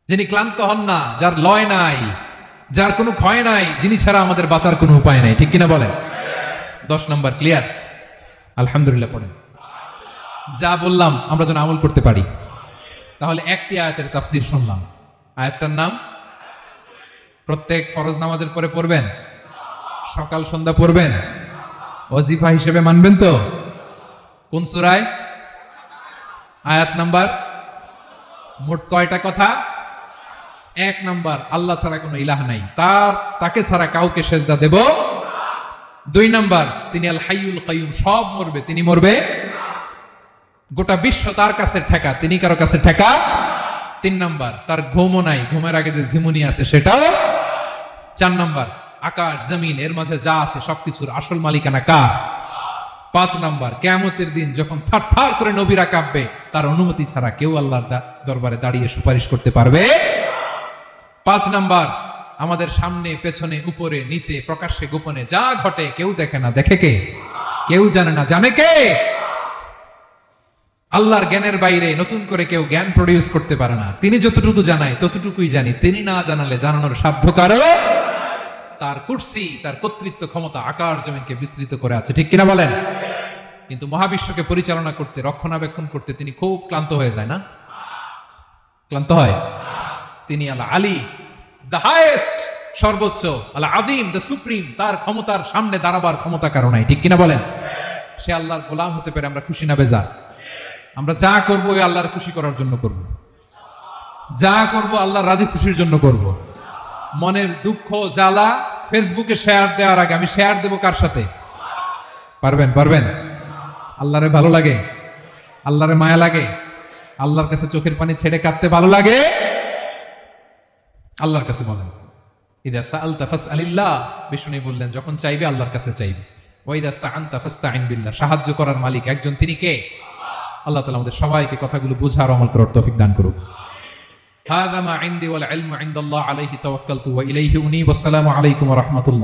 যিনি ক্লান্ত হন না, যার লয় নাই, যার কোনো ক্ষয় নাই, যিনি ছাড়া আমাদের বাঁচার কোনো উপায় নাই। ঠিক কিনা বলেন? 10 নম্বর ক্লিয়ার? আলহামদুলিল্লাহ পড়েন। যা বললাম আমরা যেন আমল করতে পারি। তাহলে একটি আয়াতের তাফসীর শুনলাম, আয়াতটার নাম প্রত্যেক ফরজ নামাজের পরে পড়বেন, সকাল সন্ধ্যা পড়বেন, ওয়াজিফা হিসেবে মানবেন তো? কোন সূরায়? আয়াত নাম্বার? মোট কয়টা কথা? 1 নাম্বার, আল্লাহ ছাড়া কোনো ইলাহ নাই, তাকে ছাড়া কাউকে সেজদা দেব। 2 নাম্বার, তিনি আল হাইয়ুল কাইয়ুম, সব মরবে, তিনি মরবে। গোটা বিশ্ব তার কাছে ঠেকা, তিনি কারো কাছে ঠেকা। 3 নাম্বার, তার ঘুমও নাই, ঘুমের আগে যে ঝিমুনি আছে সেটাও। 4 নাম্বার, আকাশ জমিন এর মাঝে যা আছে সবকিছুর আসল মালিকানা কার? 5 নাম্বার, কিয়ামতের দিন যখন থারথার করে নবীরা কাঁপবে, তার অনুমতি ছাড়া কেউ আল্লাহর দরবারে দাঁড়িয়ে সুপারিশ করতে পারবে। 5 নাম্বার, আমাদের সামনে পেছনে উপরে নিচে প্রকাশ্যে গোপনে যা ঘটে কেউ দেখে না, দেখে কে? কেউ জানে না, জানে কে? আল্লাহর জ্ঞানের বাইরে নতুন করে কেউ জ্ঞান প্রডিউস করতে পারে না। তিনি যতটুকু জানায় ততটুকুই জানি, তিনি না জানালে জানানোর সাধ্য কারো। তার কুরসি, তার কর্তৃত্ব ক্ষমতা আকাশ জমিনকে বিস্তৃত করে আছে, ঠিক কিনা বলেন? কিন্তু মহাবিশ্বকে পরিচালনা করতে, রক্ষণাবেক্ষণ করতে তিনি খুব ক্লান্ত হয়ে যায় না? ক্লান্ত হয়? তিনি আল আলী, দ্য হাইয়েস্ট, সর্বোচ্চ, আল আযীম, দ্য সুপ্রিম, তার ক্ষমতার সামনে দাঁড়াবার ক্ষমতা কারো নাই, ঠিক কিনা বলেন? সে আল্লাহর গোলাম হতে পেরে আমরা খুশি না বেজার? আমরা যা করবো ওই আল্লাহর খুশি করার জন্য করব, যা করব আল্লাহর রাজি খুশির জন্য করব। মনের দুঃখ জ্বালা ফেসবুকে শেয়ার দেওয়ার আগে আমি শেয়ার দেব কার সাথে? পারবেন? পারবেন? আল্লাহরে ভালো লাগে, আল্লাহরে মায়া লাগে, আল্লাহর কাছে চোখের পানি ছেড়ে কাঁদতে ভালো লাগে? আল্লাহর কাছে বলেন, ইদা সাআলতা ফাসআলিল্লাহ, বিষ্ণু বললেন যখন চাইবে আল্লাহর কাছে চাইবে। ওয়া ইদা ইসতাআনতা ফাসতাঈন বিল্লাহ, সাহায্য করার মালিক একজন, তিনি কে? আল্লাহ তাআলা আমাদের সবাইকে কথাগুলো বুঝার আমল করার তৌফিক দান করুন। হাযা মা ইনদি ওয়াল ইলমু ইনদাল্লাহ আলাইহি তাওয়াক্কালতু ওয়া ইলাইহি উনীব। আসসালামু আলাইকুম ওয়া রাহমাতুল্লাহ।